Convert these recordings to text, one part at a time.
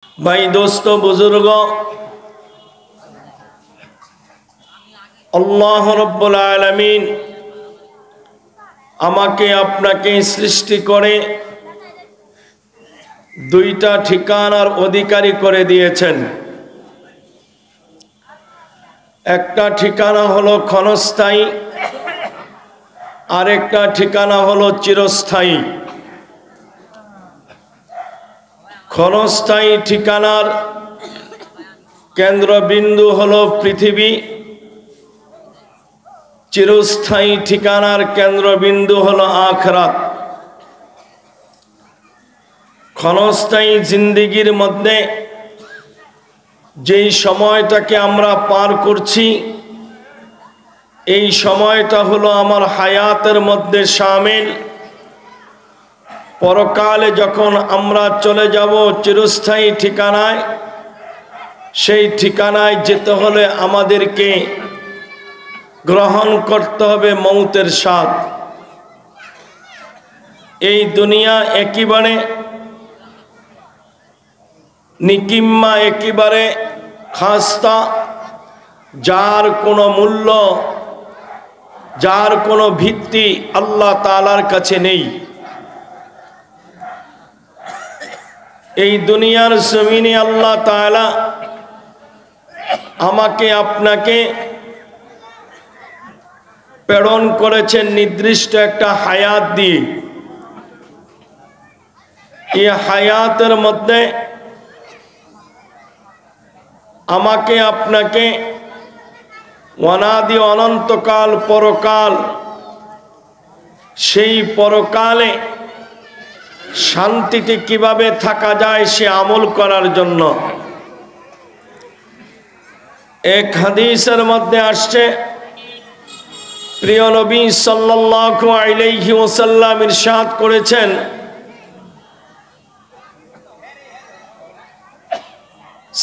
भाई दोस्तों बुजुर्गों, अल्लाह रब्बुल आलमीन আমাকে আপনাকে সৃষ্টি করে দুইটা ঠিকানার অধিকারী করে দিয়েছেন। একটা ঠিকানা হলো ক্ষণস্থায়ী, আরেকটা ঠিকানা হলো চিরস্থায়ী। ক্ষণস্থায়ী ঠিকানার কেন্দ্রবিন্দু হলো পৃথিবী, চিরস্থায়ী ঠিকানার কেন্দ্রবিন্দু হলো আখিরাত। ক্ষণস্থায়ী জিন্দেগির মধ্যে যেই সময়টাকে আমরা পার করছি, এই সময়টা হলো আমার হায়াতের মধ্যে শামিল। পরকালে যখন আমরা চলে যাব চিরস্থায়ী ঠিকানায়, সেই ঠিকানায় যেতে হলে আমাদেরকে গ্রহণ করতে হবে মৌতের স্বাদ। এই দুনিয়া একেবারে নিকিম্মা, একেবারে খাস্তা, যার কোনো মূল্য, যার কোনো ভিত্তি আল্লাহ তাআলার কাছে নেই। এই দুনিয়ার জমিনে আল্লাহ তাআলা আমাকে আপনাকে প্রেরণ করেছেন নির্দিষ্ট একটা হায়াত দিয়ে। এই হায়াতের মধ্যে আমাকে আপনাকে অনাদি অনন্তকাল পরকাল, সেই পরকালে শান্তিতে কিভাবে থাকা যায় সে আমল করার জন্য। এক হাদিসের মধ্যে আসছে, প্রিয় নবী সাল্লাল্লাহু আলাইহি ওয়াসাল্লাম ইরশাদ করেছেন,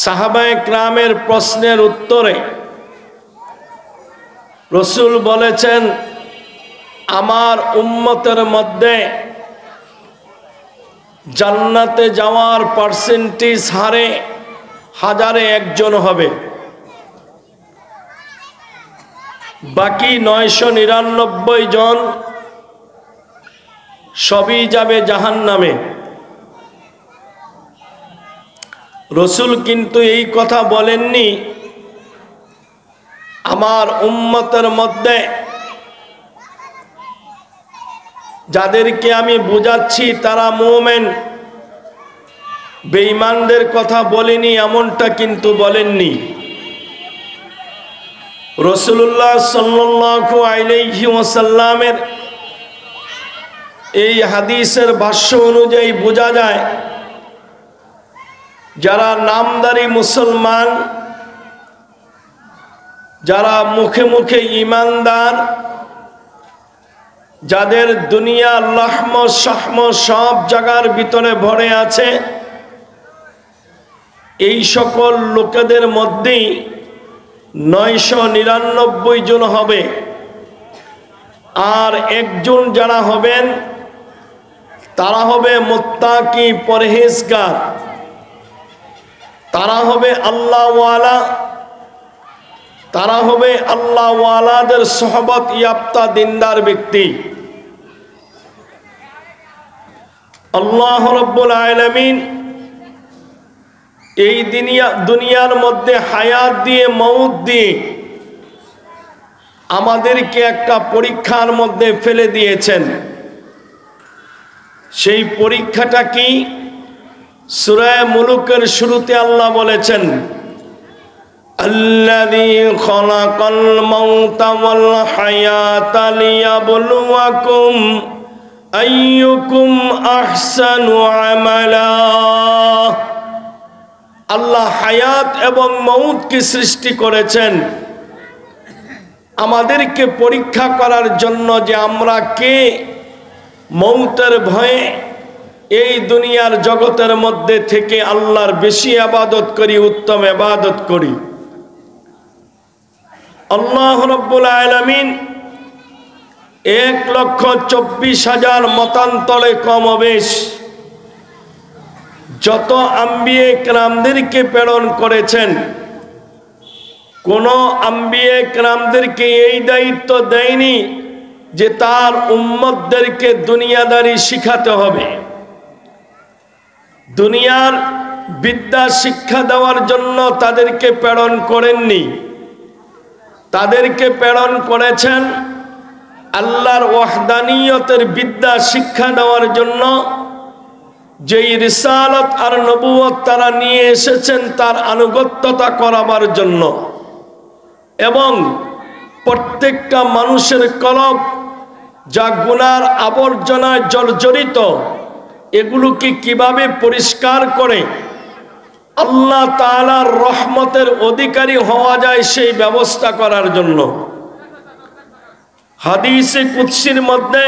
সাহাবায়ে কেরামের প্রশ্নের উত্তরে রাসূল বলেছেন, আমার উম্মতের মধ্যে জান্নাতে যাওয়ার পার্সেন্টেজ হারে হাজারে একজন হবে, বাকি 999 জন সবই যাবে জাহান্নামে। রাসূল কিন্তু এই কথা বলেননি আমার উম্মতের মধ্যে যাদেরকে আমি বুঝাচ্ছি তারা মুমিন, বেঈমানদের কথা বলেনি, এমনটা কিন্তু বলেননি। রাসূলুল্লাহ সাল্লাল্লাহু আলাইহি ওয়াসাল্লামের এই হাদিসের ভাষ্য অনুযায়ী বোঝা যায়, যারা নামদারি মুসলমান, যারা মুখে মুখে ঈমানদার, যাদের দুনিয়া লাহম শাহম সব জায়গার ভিতরে ভরে আছে, এই সকল লোকেদের মধ্যেই 999 জন হবে। আর একজন যারা হবেন তারা হবে মুত্তাকি, পরহেজগার, তারা হবে আল্লাহওয়ালা, তারা হবে আল্লাহওয়ালাদের সোহবত ইয়াপ্তা দিনদার ব্যক্তি। আল্লাহ রাব্বুল আলামিন এই দুনিয়ার মধ্যে হায়াত দিয়ে, মউত দিয়ে আমাদেরকে একটা পরীক্ষার মধ্যে ফেলে দিয়েছেন। সেই পরীক্ষাটা কি? সূরা মুলুকের শুরুতে আল্লাহ বলেছেন, আল্লাযী খালাকাল মাউতা ওয়াল হায়াতা লিয়াবলুয়াকুম আইয়ুকুম আহসানু আমালা। আল্লাহ হায়াত এবং মউতকে সৃষ্টি করেছেন আমাদেরকে পরীক্ষা করার জন্য, যে আমরা কে মউতের ভয়ে এই দুনিয়ার জগতের মধ্যে থেকে আল্লাহর বেশি ইবাদত করি, উত্তম ইবাদত করি। আল্লাহ রাব্বুল আলামিন 1,24,000 মতান্তরে কমবেশ যত আম্বিয়ে কেরামদেরকে প্রেরণ করেছেন, কোন আম্বিয়ে কেরামদেরকে এই দায়িত্ব দেয়নি যে তার উম্মতদেরকে দুনিয়াদারি শিখাতে হবে। দুনিয়ার বিদ্যা শিক্ষা দেওয়ার জন্য তাদেরকে প্রেরণ করেননি। তাদেরকে প্রেরণ করেছেন আল্লাহর ওয়াহদানিয়তের বিদ্যা শিক্ষা দেওয়ার জন্য। যেই রিসালত আর নবুয়ত তারা নিয়ে এসেছেন তার আনুগত্যতা করাবার জন্য, এবং প্রত্যেকটা মানুষের কলব যা গুনার আবর্জনায় জর্জরিত, এগুলোকে কিভাবে পরিষ্কার করে আল্লাহ তাআলার রহমতের অধিকারী হওয়া যায় সেই ব্যবস্থা করার জন্য। হাদিসে কুদসির মধ্যে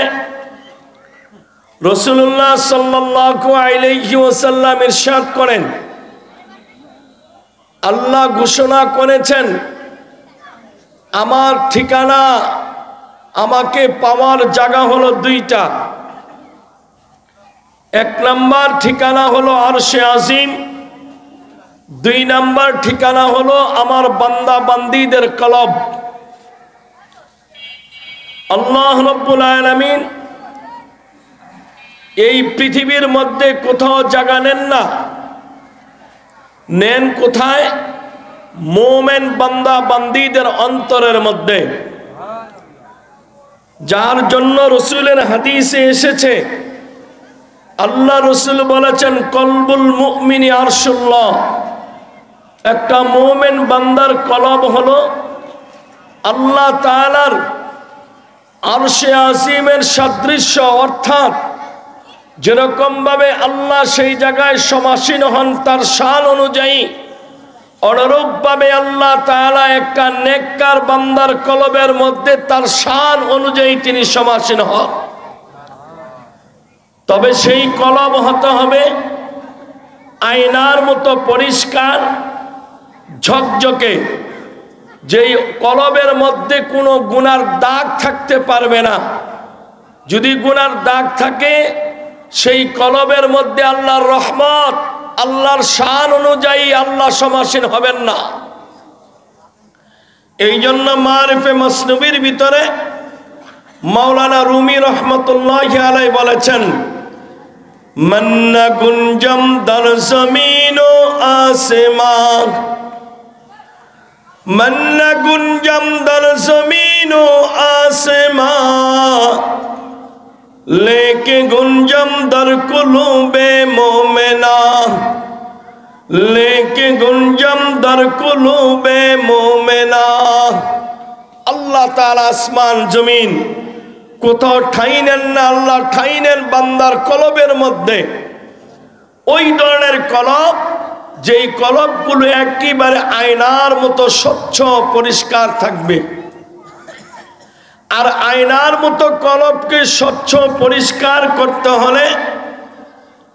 রাসূলুল্লাহ সাল্লাল্লাহু আলাইহি ওয়াসাল্লাম ইরশাদ করেন, আল্লাহ ঘোষণা করেছেন, আমার ঠিকানা, আমাকে পাওয়ার জায়গা হলো দুইটা। এক নাম্বার ঠিকানা হলো আরশে আজিম, দুই নাম্বার ঠিকানা হলো আমার বান্দা বান্দীদের কলব। আল্লাহ রাব্বুল আলামিন এই পৃথিবীর মধ্যে কোথাও জায়গা নেন না। নেন কোথায়? মুমিন বান্দা বান্দীদের অন্তরের মধ্যে। যার জন্য রাসূলের হাদিসে এসেছে, আল্লাহ রাসূল বলেছেন, কলবুল মুমিনি আরশুল্লাহ। একটা মুমিন বান্দার কলব হলো আল্লাহ তাআলার আরশে আজিমের সাদৃশ্য, অর্থাৎ যেরকম ভাবে আল্লাহ সেই জায়গায় সমাসীন হন তার শান অনুযায়ী, অনুরূপ ভাবে আল্লাহ তাআলা একটা নেককার বান্দার কলবের মধ্যে তার শান অনুযায়ী তিনি সমাসীন হন। তবে সেই কলব হতে হবে আয়নার মতো পরিষ্কার ঝকঝকে, যেই কলবের মধ্যে কোনো গুনার দাগ থাকতে পারবে না। যদি গুনার দাগ থাকে, সেই কলবের মধ্যে আল্লাহর রহমত, আল্লাহর শান অনুযায়ী আল্লাহ সমাসীন হবেন না। এই জন্য মারিফে মসনবির ভিতরে মাওলানা রুমি রহমতুল্লাহি আলাইহি বলেছেন, মন্না গুঞ্জম দর জমিন ও আসমান, মন্না গুঞ্জম দর জমিন ও আসমান, लेके गुंजम दर कुलूबे मोमेना, लेके गुंजम दर कुलूबे मोमेना। আল্লাহ তাআলা আসমান জমিন কোথাও ঠাঁই নেন না, আল্লাহ ঠাঁই নেন বান্দার কলবের মধ্যে। ওই ধরনের কলব, যেই কলবগুলো একেবারে আয়নার মতো স্বচ্ছ পরিষ্কার থাকবে। আর আয়নার মতো কলবকে স্বচ্ছ পরিষ্কার করতে হলে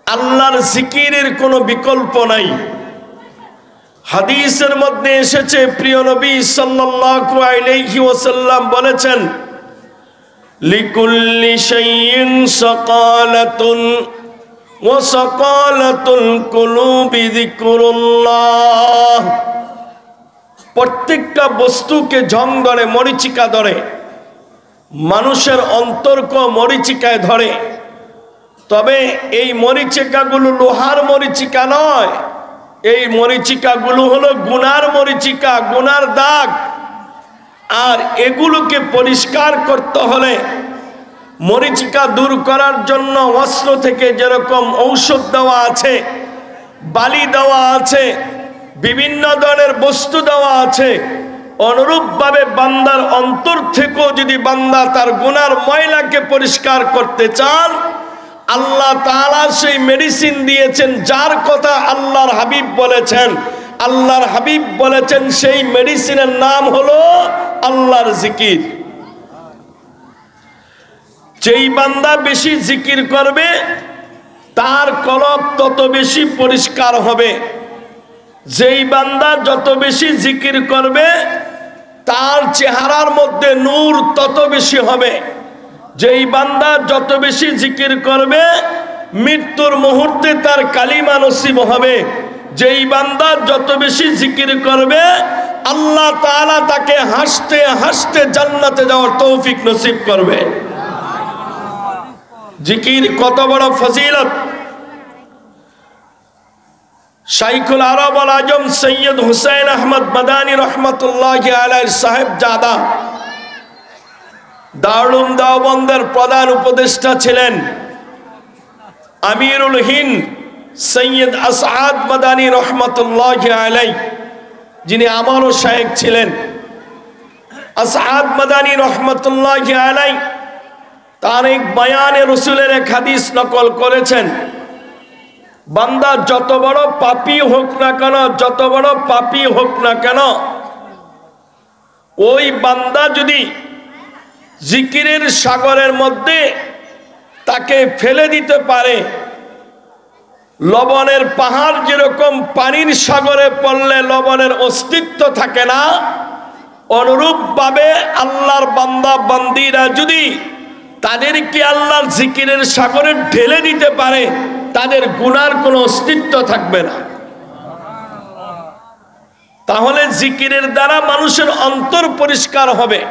আল্লাহর জিকিরের কোনো বিকল্প নাই। হাদিসের মধ্যে এসেছে, প্রিয় নবী সাল্লাল্লাহু আলাইহি ওয়াসাল্লাম বলেছেন, লিকুল্লি শাইইন সাকালাতুন ওয়া সাকালাতুল কুলুবি যিকরুল্লাহ। প্রত্যেকটা বস্তুকে জং ধরে, মরিচিকা ধরে, মানুষের অন্তরকে মরিচিকায় ধরে। তবে এই মরিচিকাগুলো লোহার মরিচিকা নয়, এই মরিচিকাগুলো হলো গুনার মরিচিকা, গুনার দাগ। আর এগুলোকে পরিষ্কার করতে হলে, মরিচিকা দূর করার জন্য অস্ত্র থেকে যেরকম ঔষধ দেওয়া আছে, বালি দেওয়া আছে, বিভিন্ন ধরনের বস্তু দেওয়া আছে, অনুরূপভাবে বান্দার অন্তর থেকেও যদি বান্দা তার গুনার ময়লাকে পরিষ্কার করতে চান, আল্লাহ তাআলা সেই মেডিসিন দিয়েছেন, যার কথা আল্লাহর হাবিব বলেছেন। আল্লাহর হাবিব বলেছেন সেই মেডিসিনের নাম হলো আল্লাহর জিকির। যেই বান্দা বেশি জিকির করবে তার কলব তত বেশি পরিষ্কার হবে। যেই বান্দা যত বেশি জিকির করবে তার চেহারার মধ্যে নূর তত বেশি হবে। যেই বান্দা যত বেশি জিকির করবে মৃত্যুর মুহূর্তে তার কালিমা নসিব হবে। যেই বান্দা যত বেশি জিকির করবে আল্লাহ তাআলা তাকে হাসতে হাসতে জান্নাতে যাওয়ার তৌফিক নসিব করবে। জিকির কত বড় ফজিলত! শাইখুল আরব আল আজম সৈয়দ হুসাইন আহমদ মাদানী রহমতুল্লাহি আলাইহির সাহেবজাদা দারুল দেওবন্দের প্রধান উপদেষ্টা ছিলেন আমিরুল হিন্দ সৈয়দ আসআদ মাদানী রহমতুল্লাহি আলাইহি, যিনি আমারও শায়েখ ছিলেন। আসআদ মাদানী রহমতুল্লাহি আলাইহি তার এক বয়ানে রসুলের এক হাদিস নকল করেছেন, বান্দা যত বড় পাপী হোক না কেন, যত বড় পাপী হোক না কেন, ওই বান্দা যদি জিকিরের সাগরের মধ্যে তাকে ফেলে দিতে পারে, লবণের পাহাড় যেরকম পানির সাগরে পড়লে লবণের অস্তিত্ব থাকে না, অনুরূপভাবে আল্লাহর বান্দা বান্দীরা যদি তাদেরকে আল্লাহর জিকিরের সাগরে ঢেলে দিতে পারে, তাদের গুনার কোনো অস্তিত্ব থাকবে না। তাহলে জিকিরের দ্বারা মানুষের অন্তর পরিষ্কার হবে,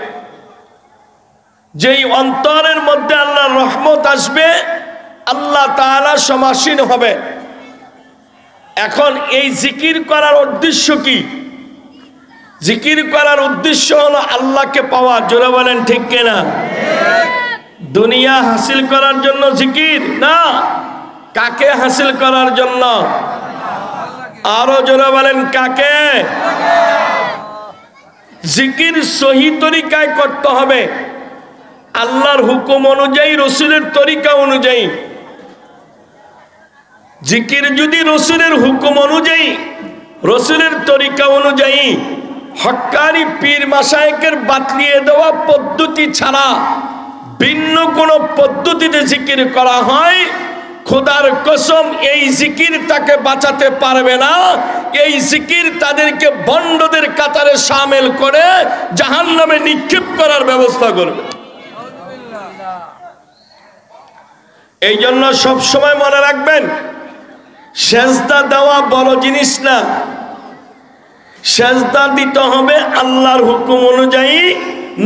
যেই অন্তরের মধ্যে আল্লাহর রহমত আসবে, আল্লাহ তাআলা সমাসীন হবে। এখন এই জিকির করার উদ্দেশ্য কি? জিকির করার উদ্দেশ্য হলো আল্লাহকে পাওয়া। জোরে বলেন ঠিক কিনা? দুনিয়া হাসিল করার জন্য জিকির না, কাকে হাসিল করার জন্য? আরো জোরে বলেন কাকে? জিকির সহি তরিকায় করতে হবে, আল্লাহর হুকুম অনুযায়ী, রসুলের তরিকা অনুযায়ী। জিকির যদি রসুলের হুকুম অনুযায়ী, রসুলের তরিকা অনুযায়ী, হক্কানি পীর মাশায়েখের বাতলিয়ে দেওয়া পদ্ধতি ছাড়া ভিন্ন কোন পদ্ধতিতে জিকির করা হয়, খোদার কসম এই জিকির তাকে বাঁচাতে পারবে না। এই জিকির তাদেরকে ভণ্ডদের কাতারে শামিল করে জাহান্নামে নিক্ষেপ করার ব্যবস্থা করবে। এই জন্য সব সময় মনে রাখবেন, সেজদা দেওয়া বড় জিনিস না, সেজদা দিতে হবে আল্লাহর হুকুম অনুযায়ী,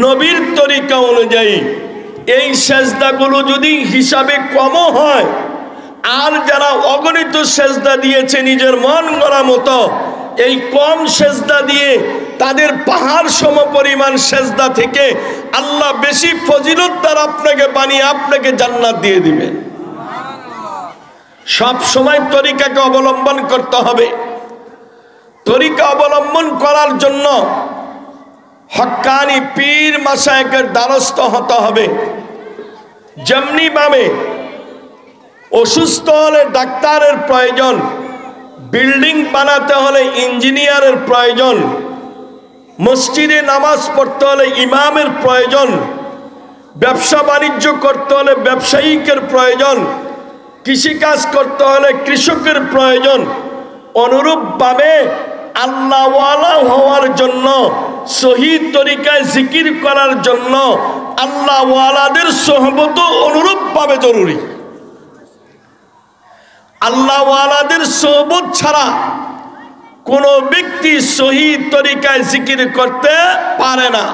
নবীর তরিকা অনুযায়ী। এই সেজদাগুলো যদি হিসাবে কমও হয়, আর যারা অগণিত সেজদা দিয়েছে নিজের মন গড়া মতো, এই কম সেজদা দিয়ে তাদের পাহাড় সম পরিমাণ সেজদা থেকে আল্লাহ বেশি ফজিলত দ্বারা আপনাকে বানিয়ে আপনাকে জান্নাত দিয়ে দিবেন। সব সময় তরিকাকে অবলম্বন করতে হবে। তরিকা অবলম্বন করার জন্য হক্কানি পীর মাশায়েখের দ্বারস্থ হতে হবে। যেমনি ভাবে অসুস্থ হলে ডাক্তারের প্রয়োজন, বিল্ডিং বানাতে হলে ইঞ্জিনিয়ারের প্রয়োজন, মসজিদে নামাজ পড়তে হলে ইমামের প্রয়োজন, ব্যবসা বাণিজ্য করতে হলে ব্যবসায়িকের প্রয়োজন, কৃষিকাজ করতে হলে কৃষকের প্রয়োজন, অনুরূপভাবে আল্লাহওয়ালা হওয়ার জন্য, সহি তরিকায় জিকির করার জন্য আল্লাহওয়ালাদের সোহবত অনুরূপভাবে জরুরি। আল্লাহওয়ালাদের সোহবত ছাড়া কোনো ব্যক্তি সহি তরিকায় জিকির করতে পারে না।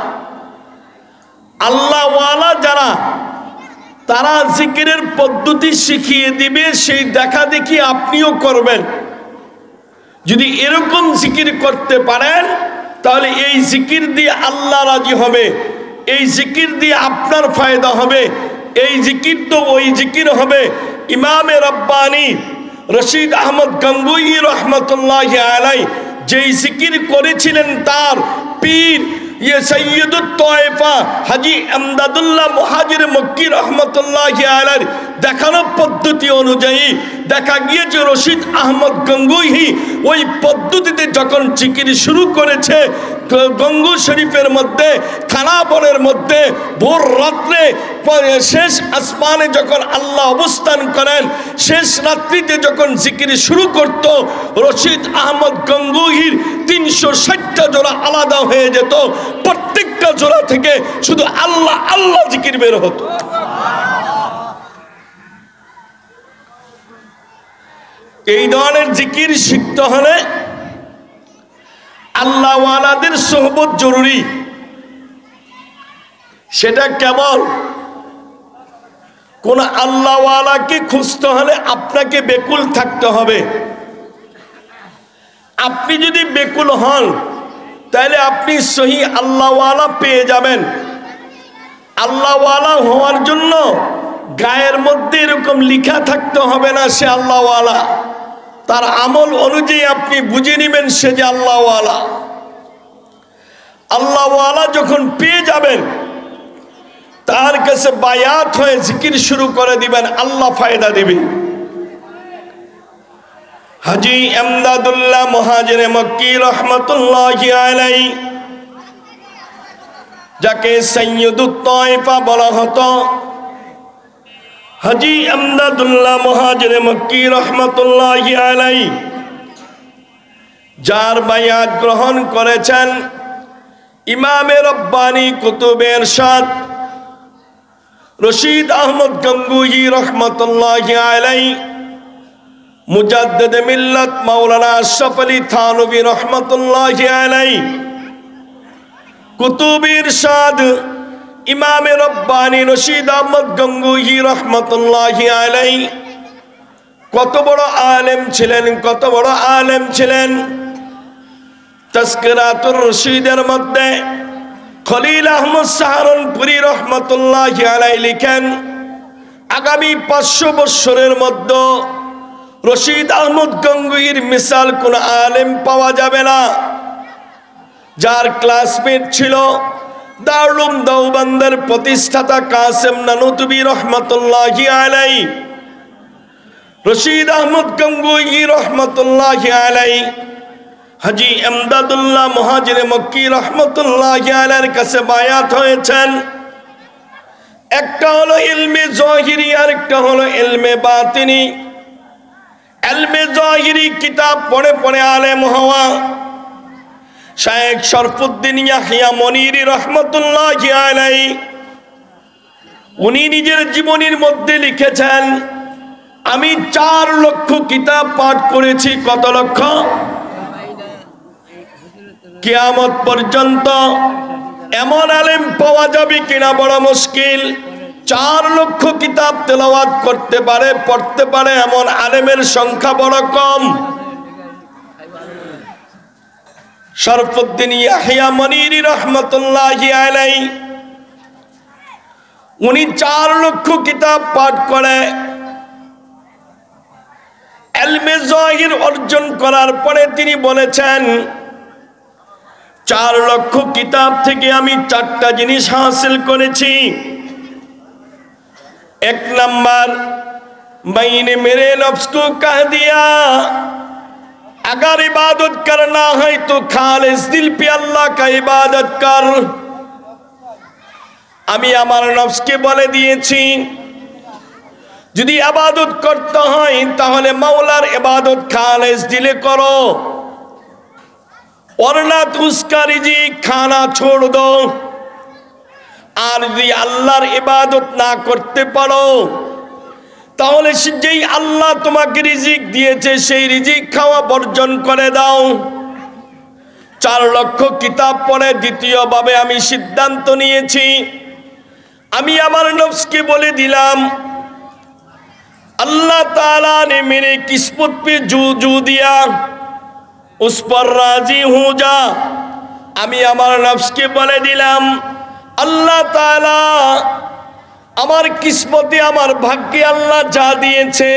আল্লাহওয়ালা যারা, তারা জিকিরের পদ্ধতি শিখিয়ে দিবে, সেই দেখা দেখি আপনিও করবেন। যদি এরকম জিকির করতে পারেন, তাহলে এই জিকির দিয়ে আল্লাহ রাজি হবে, এই জিকির দিয়ে আপনার ফায়দা হবে। এই জিকির তো ওই জিকির হবে ইমামে রব্বানি রশিদ আহমদ গঙ্গুই রহমতুল্লাহি আলাইহি যেই জিকির করেছিলেন, তার পীর সৈয়দুত তয়েফা হাজী আমদাদুল্লাহ মুহাজির মক্কি রহমতুল্লাহি আলাইহি দেখানো পদ্ধতি অনুযায়ী দেখা গিয়েছে রশিদ আহমদ গঙ্গুই ওই পদ্ধতিতে যখন জিকির শুরু করেছে, গঙ্গু শরীফের মধ্যে, খানাবনের মধ্যে, ভোর রাত্রে শেষ আসমানে যখন আল্লাহ অবস্থান করেন, শেষ রাত্রিতে যখন জিকির শুরু করত, রশিদ আহমদ গঙ্গুহির 360টা জোড়া আলাদা হয়ে যেত। প্রত্যেকটা জোড়া থেকে শুধু আল্লাহ আল্লাহ জিকির বের হতো। এই ধরনের জিকির শিখতে হলে আল্লাহ ওয়ালাদের সোহবত জরুরি। সেটা কেবল কোন আল্লাহ ওয়ালাকে খুঁজতে হলে আপনাকে বেকুল থাকতে হবে। আপনি যদি বেকুল হন তাহলে আপনি সহি আল্লাহ ওয়ালা পেয়ে যাবেন। আল্লাহ ওয়ালা হওয়ার জন্য গায়ের মধ্যে এরকম লেখা থাকতে হবে না সে আল্লাহ ওয়ালা। তার আমল অনুযায়ী আপনি বুঝে নেবেন সে যে আল্লাহ ওয়ালা। আল্লাহ ওয়ালা যখন পেয়ে যাবেন তার কাছে বায়াত হয়ে জিকির শুরু করে দিবেন, আল্লাহ ফায়দা দিবে। হাজী এমদাদুল্লাহ মুহাজিরে মক্কি রহমাতুল্লাহি আলাইহি, যাকে সাইয়্যিদুত তায়েফা বলা হতো, হাজী এমদাদুল্লাহ মুহাজিরে মক্কি রহমাতুল্লাহি আলাইহি যার বায়াত গ্রহণ করেছেন ইমামে রব্বানি কুতুবে ইরশাদ রশিদ আহমদ গঙ্গুহি রহমতুল্লাহি আলাইহি, মুজাদ্দিদ মিল্লাত মাওলানা আশরাফ আলী থানভী রহমতুল্লাহি আলাইহি, কুতুবে ইরশাদ ইমামে রব্বানি রশিদ আহমদ গঙ্গুহি রহমতুল্লাহি আলাইহি কত বড় আলেম ছিলেন, কত বড় আলেম ছিলেন। তাজকিরাতুর রশিদের মধ্যে খলিল আহমদ সাহারানপুরী রহমতুল্লাহি আলাইহি লিখেন, আগামী 500 বছরের মধ্যে রশিদ আহমদ গঙ্গুহির মিসাল কোন আলেম পাওয়া যাবে না, যার ক্লাসমেট ছিল দারুল দেওবন্দের প্রতিষ্ঠাতা কাসেম নানুতুবি রহমতুল্লাহি আলাইহি। রশিদ আহমদ গঙ্গুহি রহমতুল্লাহি আলাইহি হাজী এমদাদুল্লাহ মুহাজিরে মক্কি রহমতুল্লাহি আলাইহির কাছে বায়াত হয়েছেন। একটা হলো ইলমে যাহিরি আর একটা হলো ইলমে বাতিনি। ইলমে যাহিরি কিতাব পড়ে পড়ে আলেম হওয়া। শায়েখ শরফুদ্দিন ইয়াহইয়া মনিরি রহমতুল্লাহি আলাইহি উনি নিজের জীবনীর মধ্যে লিখেছেন, আমি 4 লক্ষ কিতাব পাঠ করেছি। কত লক্ষ? কিয়ামত পর্যন্ত এমন আলেম পাওয়া যাবে কিনা বড় মুশকিল। 4 লক্ষ কিতাব তেলাওয়াত করতে পারে, পড়তে পারে, এমন আলেমের সংখ্যা বড় কম। শরফুদ্দিন ইয়াহইয়া মনিরি রহমতুল্লাহি আলাইহি উনি 4 লক্ষ কিতাব পাঠ করে ইলমে যাহির অর্জন করার পরে তিনি বলেছেন, 4 লক্ষ কিতাব থেকে আমি 4টা জিনিস হাসিল করেছি। 1 नंबर, मैंने मेरे नफ्स को कह दिया अगर इबादत करना है तो खालिस दिल पे अल्लाह का इबादत कर। আমি আমার নফসকে বলে দিয়েছি যদি ইবাদত করতে হয় তাহলে মাওলার ইবাদত খালিস দিলে করো, वरना तो उसका रिजिक खाना छोड़ दो। আর যদি আল্লাহর ইবাদত না করতে পারো তাহলে যেই আল্লাহ তোমাকে রিজিক দিয়েছে সেই রিজিক খাওয়া বর্জন করে দাও। 4 লক্ষ কিতাব পড়ে দ্বিতীয়ভাবে আমি সিদ্ধান্ত নিয়েছি, আমি আমার নফসকে বলে দিলাম अल्लाह ताला ने मेरे किस्मत पे जो दिया उस पर राजी हो जा। আমি আমার নফসকে বলে দিলাম আল্লাহ তাআলা আমার কিসমতে আমার ভাগ্যে আল্লাহ যা দিয়েছে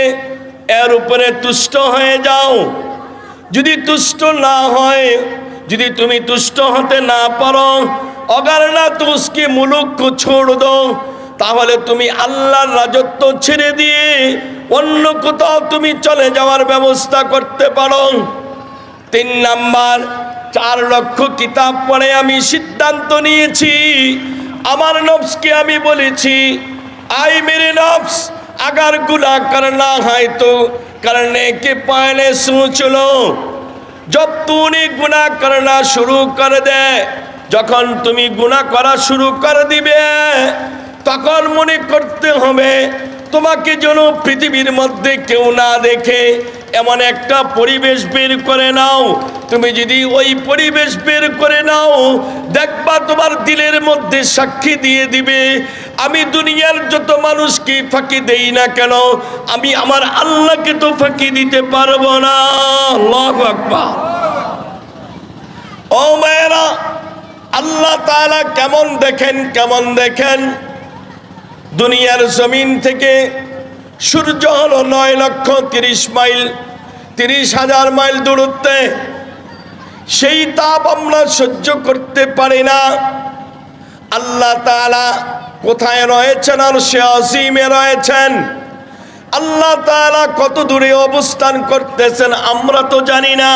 এর উপরে তুষ্ট হয়ে যাও। যদি তুষ্ট না হয়, যদি তুমি তুষ্ট হতে না পারো, अगर ना तो उसके मुल्क को छोड़ दो, তাহলে তুমি আল্লাহর রাজত্ব ছেড়ে দিয়ে অন্য কোথাও তুমি চলে যাওয়ার ব্যবস্থা করতে পারো। 3 নাম্বার, 4 লক্ষ কিতাব পড়ে আমি সিদ্ধান্ত নিয়েছি, আমার নফসকে আমি বলেছি আই মেরে নফস अगर गुनाह करना है तो करने के पहले सोच लो। जब तूने गुनाह करना शुरू कर दे, যখন তুমি গুনাহ করা শুরু করে দিবে তখন মনে করতে হবে তোমাকে যেন পৃথিবীর মধ্যে কেউ না দেখে, এমন একটা পরিবেশ বের করে নাও, তুমি যদি ওই পরিবেশ বের করে নাও দেখবা তোমার দিলের মধ্যে সাক্ষী দিয়ে দিবে, আমি দুনিয়ার যত মানুষকে ফাঁকি দেই না কেন, আমি আমার আল্লাহকে তো ফাঁকি দিতে পারবো না। আল্লাহু আকবার। ও মায়েরা, আল্লাহ তাআলা কেমন দেখেন, কেমন দেখেন। দুনিয়ার জমিন থেকে সূর্য হলো 9,30,000 মাইল, 30,000 মাইল দূরত্বে। সেই তাপ আমরা সহ্য করতে পারি না। আল্লাহ তাআলা কোথায় রয়েছেন? আরশে আজিমে রয়েছেন। আল্লাহ তাআলা কত দূরে অবস্থান করতেছেন আমরা তো জানি না।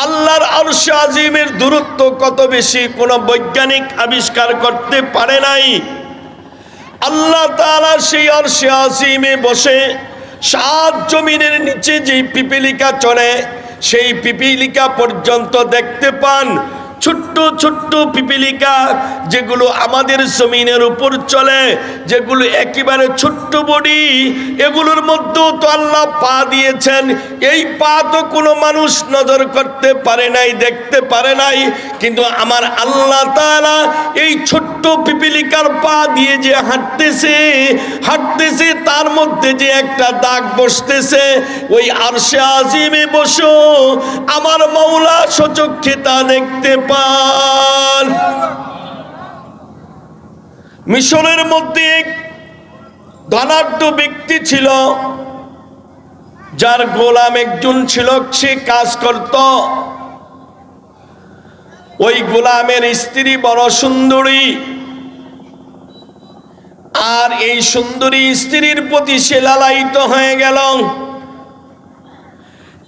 আল্লাহর আরশে আজিমের দূরত্ব কত বেশি কোনো বৈজ্ঞানিক আবিষ্কার করতে পারে নাই। আল্লাহ তাআলা সেই আরশে আজিমে বসে 7 জমিনের নিচে যে পিপীলিকা চলে সেই পিপীলিকা পর্যন্ত দেখতে পান। ছোট্ট ছোট্ট পিপীলিকা যেগুলো আমাদের জমিনের উপর চলে, যেগুলো একেবারে ছোট্ট বডি, এগুলোর মধ্যেও তো আল্লাহ পা দিয়েছেন। এই পা তো কোনো মানুষ নজর করতে পারে নাই, দেখতে পারে নাই, কিন্তু আমার আল্লাহ তাআলা এই ছোট্ট পিপীলিকার পা দিয়ে যে হাঁটতেছে হাঁটতেছে, তার মধ্যে যে একটা দাগ বসতেছে, ওই আরশে আজিমে বসো আমার মাওলা সচক্ষে তা দেখতে পান। মিশরের মধ্যে এক ধনাঢ্য ব্যক্তি ছিল, যার গোলাম একজন ছিল, সে কাজ করত। ওই গোলামের স্ত্রী বড় সুন্দরী, আর এই সুন্দরী স্ত্রীর প্রতি সে লালায়িত হয়ে গেল।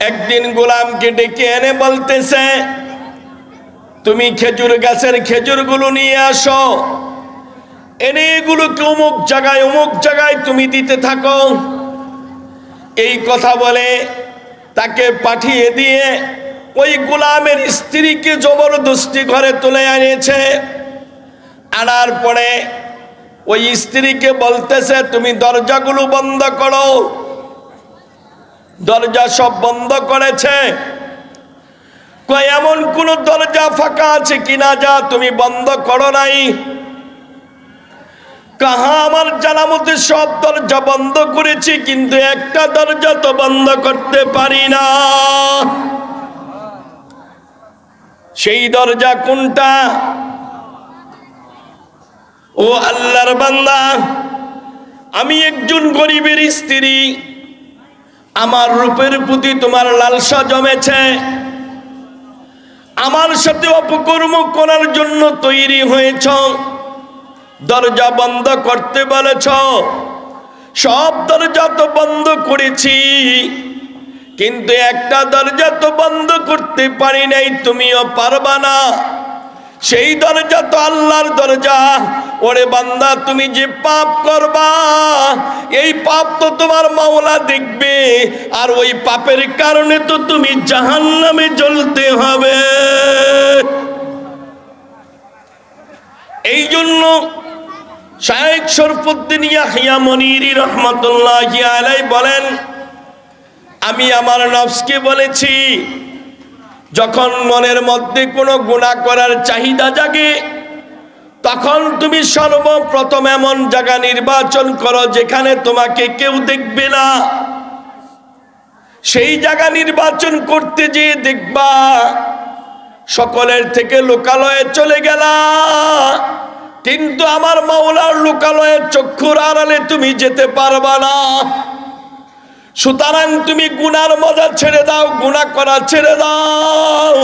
একদিন গোলামকে ডেকে এনে বলতেছে, তুমি খেজুর গাছের খেজুরগুলো নিয়ে আসো, এনে এগুলোকে অমুক জায়গায় তুমি দিতে থাকো। এই কথা বলে তাকে পাঠিয়ে দিয়ে ওই গোলামের স্ত্রীকে জবরদস্তি ঘরে তুলে এনেছে। আনার পরে ওই স্ত্রীকে বলতেছে, তুমি দরজাগুলো বন্ধ করো। দরজা সব বন্ধ করেছে। কই এমন কোন দরজা ফাঁকা আছে কিনা যা তুমি বন্ধ করো নাই? কাহা আমার জানা মতে সব দরজা বন্ধ করেছি, কিন্তু একটা দরজা তো বন্ধ করতে পারি না। সেই দরজা কোনটা? ও আল্লাহর বান্দা, আমি একজন গরিবের স্ত্রী, আমার রূপের প্রতি তোমার লালসা জমেছে, আমার সাথে অপকর্ম করার জন্য তৈরি হয়েছ, দরজা বন্ধ করতে বলেছ। সব দরজা তো বন্ধ করেছি, কিন্তু একটা দরজা তো বন্ধ করতে পারি নাই, তুমিও পারবা না। সেই দরজা তো আল্লাহর দরজা। ওরে বান্দা, তুমি যে পাপ করবা এই পাপ তো তোমার মাওলা দেখবে, আর ওই পাপের কারণে তো তুমি জাহান্নামে জ্বলতে হবে। এই জন্য শাইখ শরফুদ্দিন ইয়াহিয়া মনিরি রহমাতুল্লাহি আলাইহি বলেন, আমি আমার নফসকে বলেছি, যখন মনের মধ্যে কোনো গুনাহ করার চাহিদা জাগে, তখন তুমি সর্বপ্রথম এমন জায়গা নির্বাচন করো যেখানে তোমাকে কেউ দেখবে না। সেই জায়গা নির্বাচন করতে যেয়ে দেখবা সকলের থেকে লোকালয়ে চলে গেলা, কিন্তু আমার মাওলার লোকালয়ের চক্ষুর আড়ালে তুমি যেতে পারবা না। সুতরাং তুমি গুনার মজা ছেড়ে দাও, গুনাহ করা ছেড়ে দাও,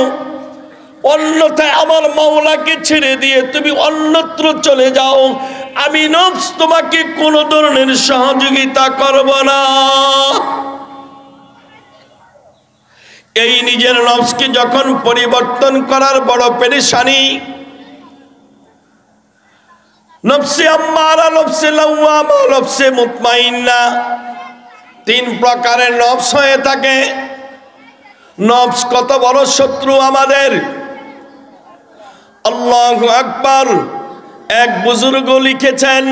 অন্যথায় আমার মাওলাকে ছেড়ে দিয়ে তুমি অন্যত্র চলে যাও। আমি নফস তোমাকে কোনো ধরনের সহযোগিতা করব না। এই নিজের নফসকে যখন পরিবর্তন করার বড় পেরেশানি, নফসে আম্মারা, নফসে লাওয়ামা, নফসে মুতমাইন্না, 3 প্রকারের নফস হয়ে থাকে। নফস কত বড় শত্রু আমাদের! আল্লাহু আকবার। এক বুজুর্গ লিখেছেন,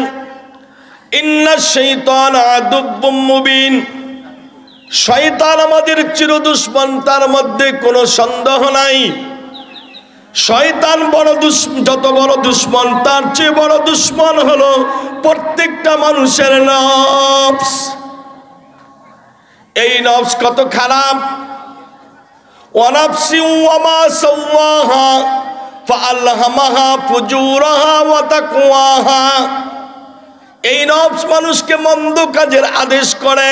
ইন্নাশ শাইতানা আদুব্বুম মুবিন, শয়তান আমাদের চির দুশমন, তার মধ্যে কোনো সন্দেহ নাই। শয়তান যত বড় দুশমন, তার চেয়ে বড় দুশমন হলো প্রত্যেকটা মানুষের নফস। এই নফস কত খারাপ। ওয়ানাফসি ওয়ামা সাওয়াহা ফাআলহামাহা ফুজুরাহা ওয়া তাকওয়াহা। এই নফস মানুষকে মন্দ কাজের আদেশ করে।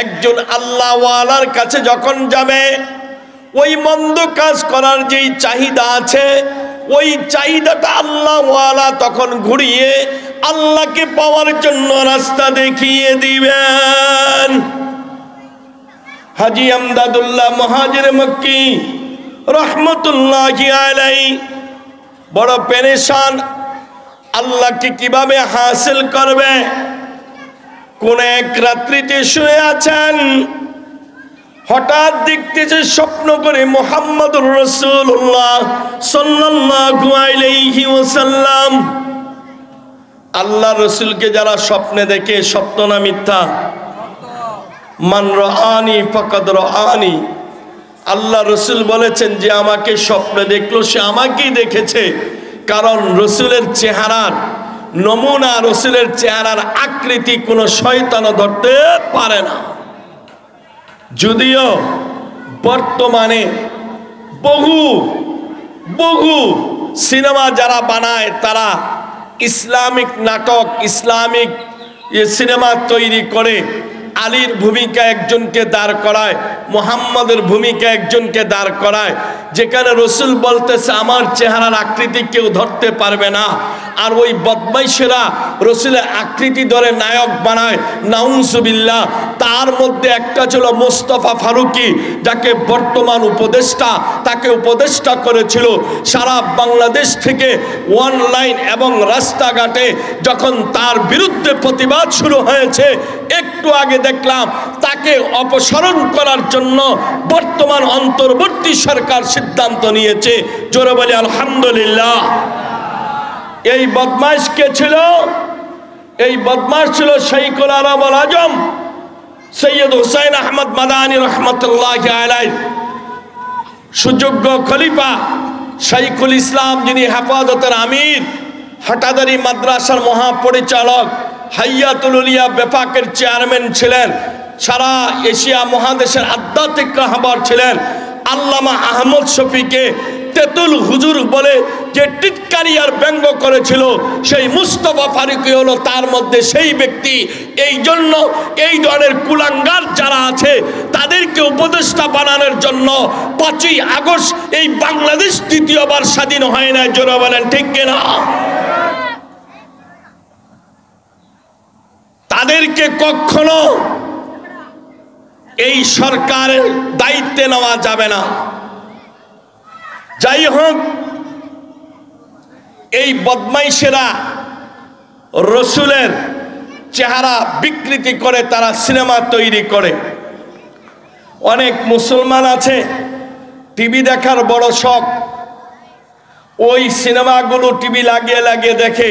একজন আল্লাহওয়ালার কাছে যখন যাবে, ওই মন্দ কাজ করার যেই চাহিদা আছে, ওই চাহিদাটা আল্লাহওয়ালা তখন ঘুরিয়ে আল্লাহকে পাওয়ার জন্য রাস্তা দেখিয়ে দিবেন। হাজী আমদাদুল্লাহ মুহাজির মক্কি রহমতুল্লাহি আলাইহি বড় পেরেশান, আল্লাহকে কিভাবে হাসিল করবে। কোন এক রাত্রিতে শুয়ে আছেন, হঠাৎ দেখতেছে স্বপ্ন করে মুহাম্মদুর রাসূলুল্লাহ সাল্লাল্লাহু আলাইহি ওয়াসাল্লাম। আল্লাহ রসুলকে যারা স্বপ্নে দেখে, সত্য না মিথ্যা? মান রাআনি ফাকাদ রাআনি। আল্লাহ রসুল বলেছেন যে আমাকে স্বপ্নে দেখলো সে আমাকেই দেখেছে। কারণ রসুলের চেহারার নমুনা, রসুলের চেহারার আকৃতি কোনো শয়তানও ধরতে পারে না। যদিও বর্তমানে বহু সিনেমা যারা বানায়, তারা ইসলামিক নাটক, ইসলামিক সিনেমা তৈরি করে আলীর ভূমিকা একজনকে দাঁড় করায়, মুহাম্মদের ভূমিকা একজনকে দাঁড় করায়, যেখানে রসুল বলতেছে আমার চেহারার আকৃতি কেউ ধরতে পারবে না। আর ওই বদমাইশেরা রসুলের আকৃতি ধরে নায়ক বানায়, নাউজুবিল্লাহ। তার মধ্যে একটা ছিল মোস্তফা ফারুকি, যাকে বর্তমান উপদেষ্টা, তাকে উপদেষ্টা করেছিল। সারা বাংলাদেশ থেকে অনলাইন এবং রাস্তাঘাটে যখন তার বিরুদ্ধে প্রতিবাদ শুরু হয়েছে, একটু আগে দেখলাম তাকে অপসারণ করার জন্য বর্তমান অন্তর্বর্তী সরকার সিদ্ধান্ত নিয়েছে। জোরে বলি আলহামদুলিল্লাহ। এই বদমাশ কে ছিল? এই বদমাশ ছিল শাইখুল আরব আল আজম সৈয়দ হুসাইন আহমদ মাদানী রহমতুল্লাহি আলাইহি, সুযোগ্য খলিফা শাইখুল ইসলাম, যিনি হেফাজতের আমির, হাটাদারি মাদ্রাসার মহাপরিচালক, হাইয়াতুল উলিয়া বেফাকের চেয়ারম্যান ছিলেন, সারা এশিয়া মহাদেশের আধ্যাত্মিক রাহবার ছিলেন। আল্লামা আহমদ শফিকে তেতুল হুজুর বলে যে টিটকারি আর ব্যঙ্গ করেছিল, সেই মুস্তফা ফারুকী হলো তার মধ্যে সেই ব্যক্তি। এই জন্য এই ধরনের কুলাঙ্গার যারা আছে তাদেরকে উপদেষ্টা বানানোর জন্য 5ই আগস্ট এই বাংলাদেশ দ্বিতীয়বার স্বাধীন হয় না। জোরে বলেন ঠিক কিনা? তাদেরকে কখনো এই সরকারের দায়িত্বে নেওয়া যাবে না। যাই হোক, এই বদমাইশেরা রসুলের চেহারা বিকৃতি করে তারা সিনেমা তৈরি করে। অনেক মুসলমান আছে টিভি দেখার বড় শখ, ওই সিনেমাগুলো টিভি লাগিয়ে লাগিয়ে দেখে।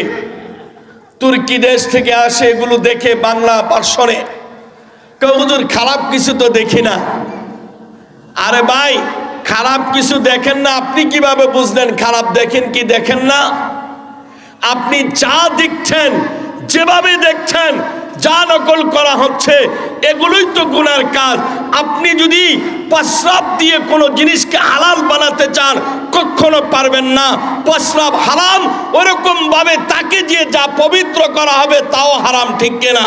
তুর্কি দেশ থেকে আসে, এগুলো দেখে বাংলা ভার্সনে। হুজুর খারাপ কিছু তো দেখি না। আরে ভাই, খারাপ কিছু দেখেন না, আপনি কিভাবে বুঝলেন খারাপ দেখেন কি দেখেন না? আপনি যা দেখছেন, যেভাবে দেখছেন, যা নকল করা হচ্ছে, এগুলোই তো গুনার কাজ। আপনি যদি প্রস্রাব দিয়ে কোনো জিনিসকে হালাল বানাতে চান, কখনো পারবেন না। প্রস্রাব হারাম, ওরকম ভাবে তাকে দিয়ে যা পবিত্র করা হবে তাও হারাম, ঠিক কিনা?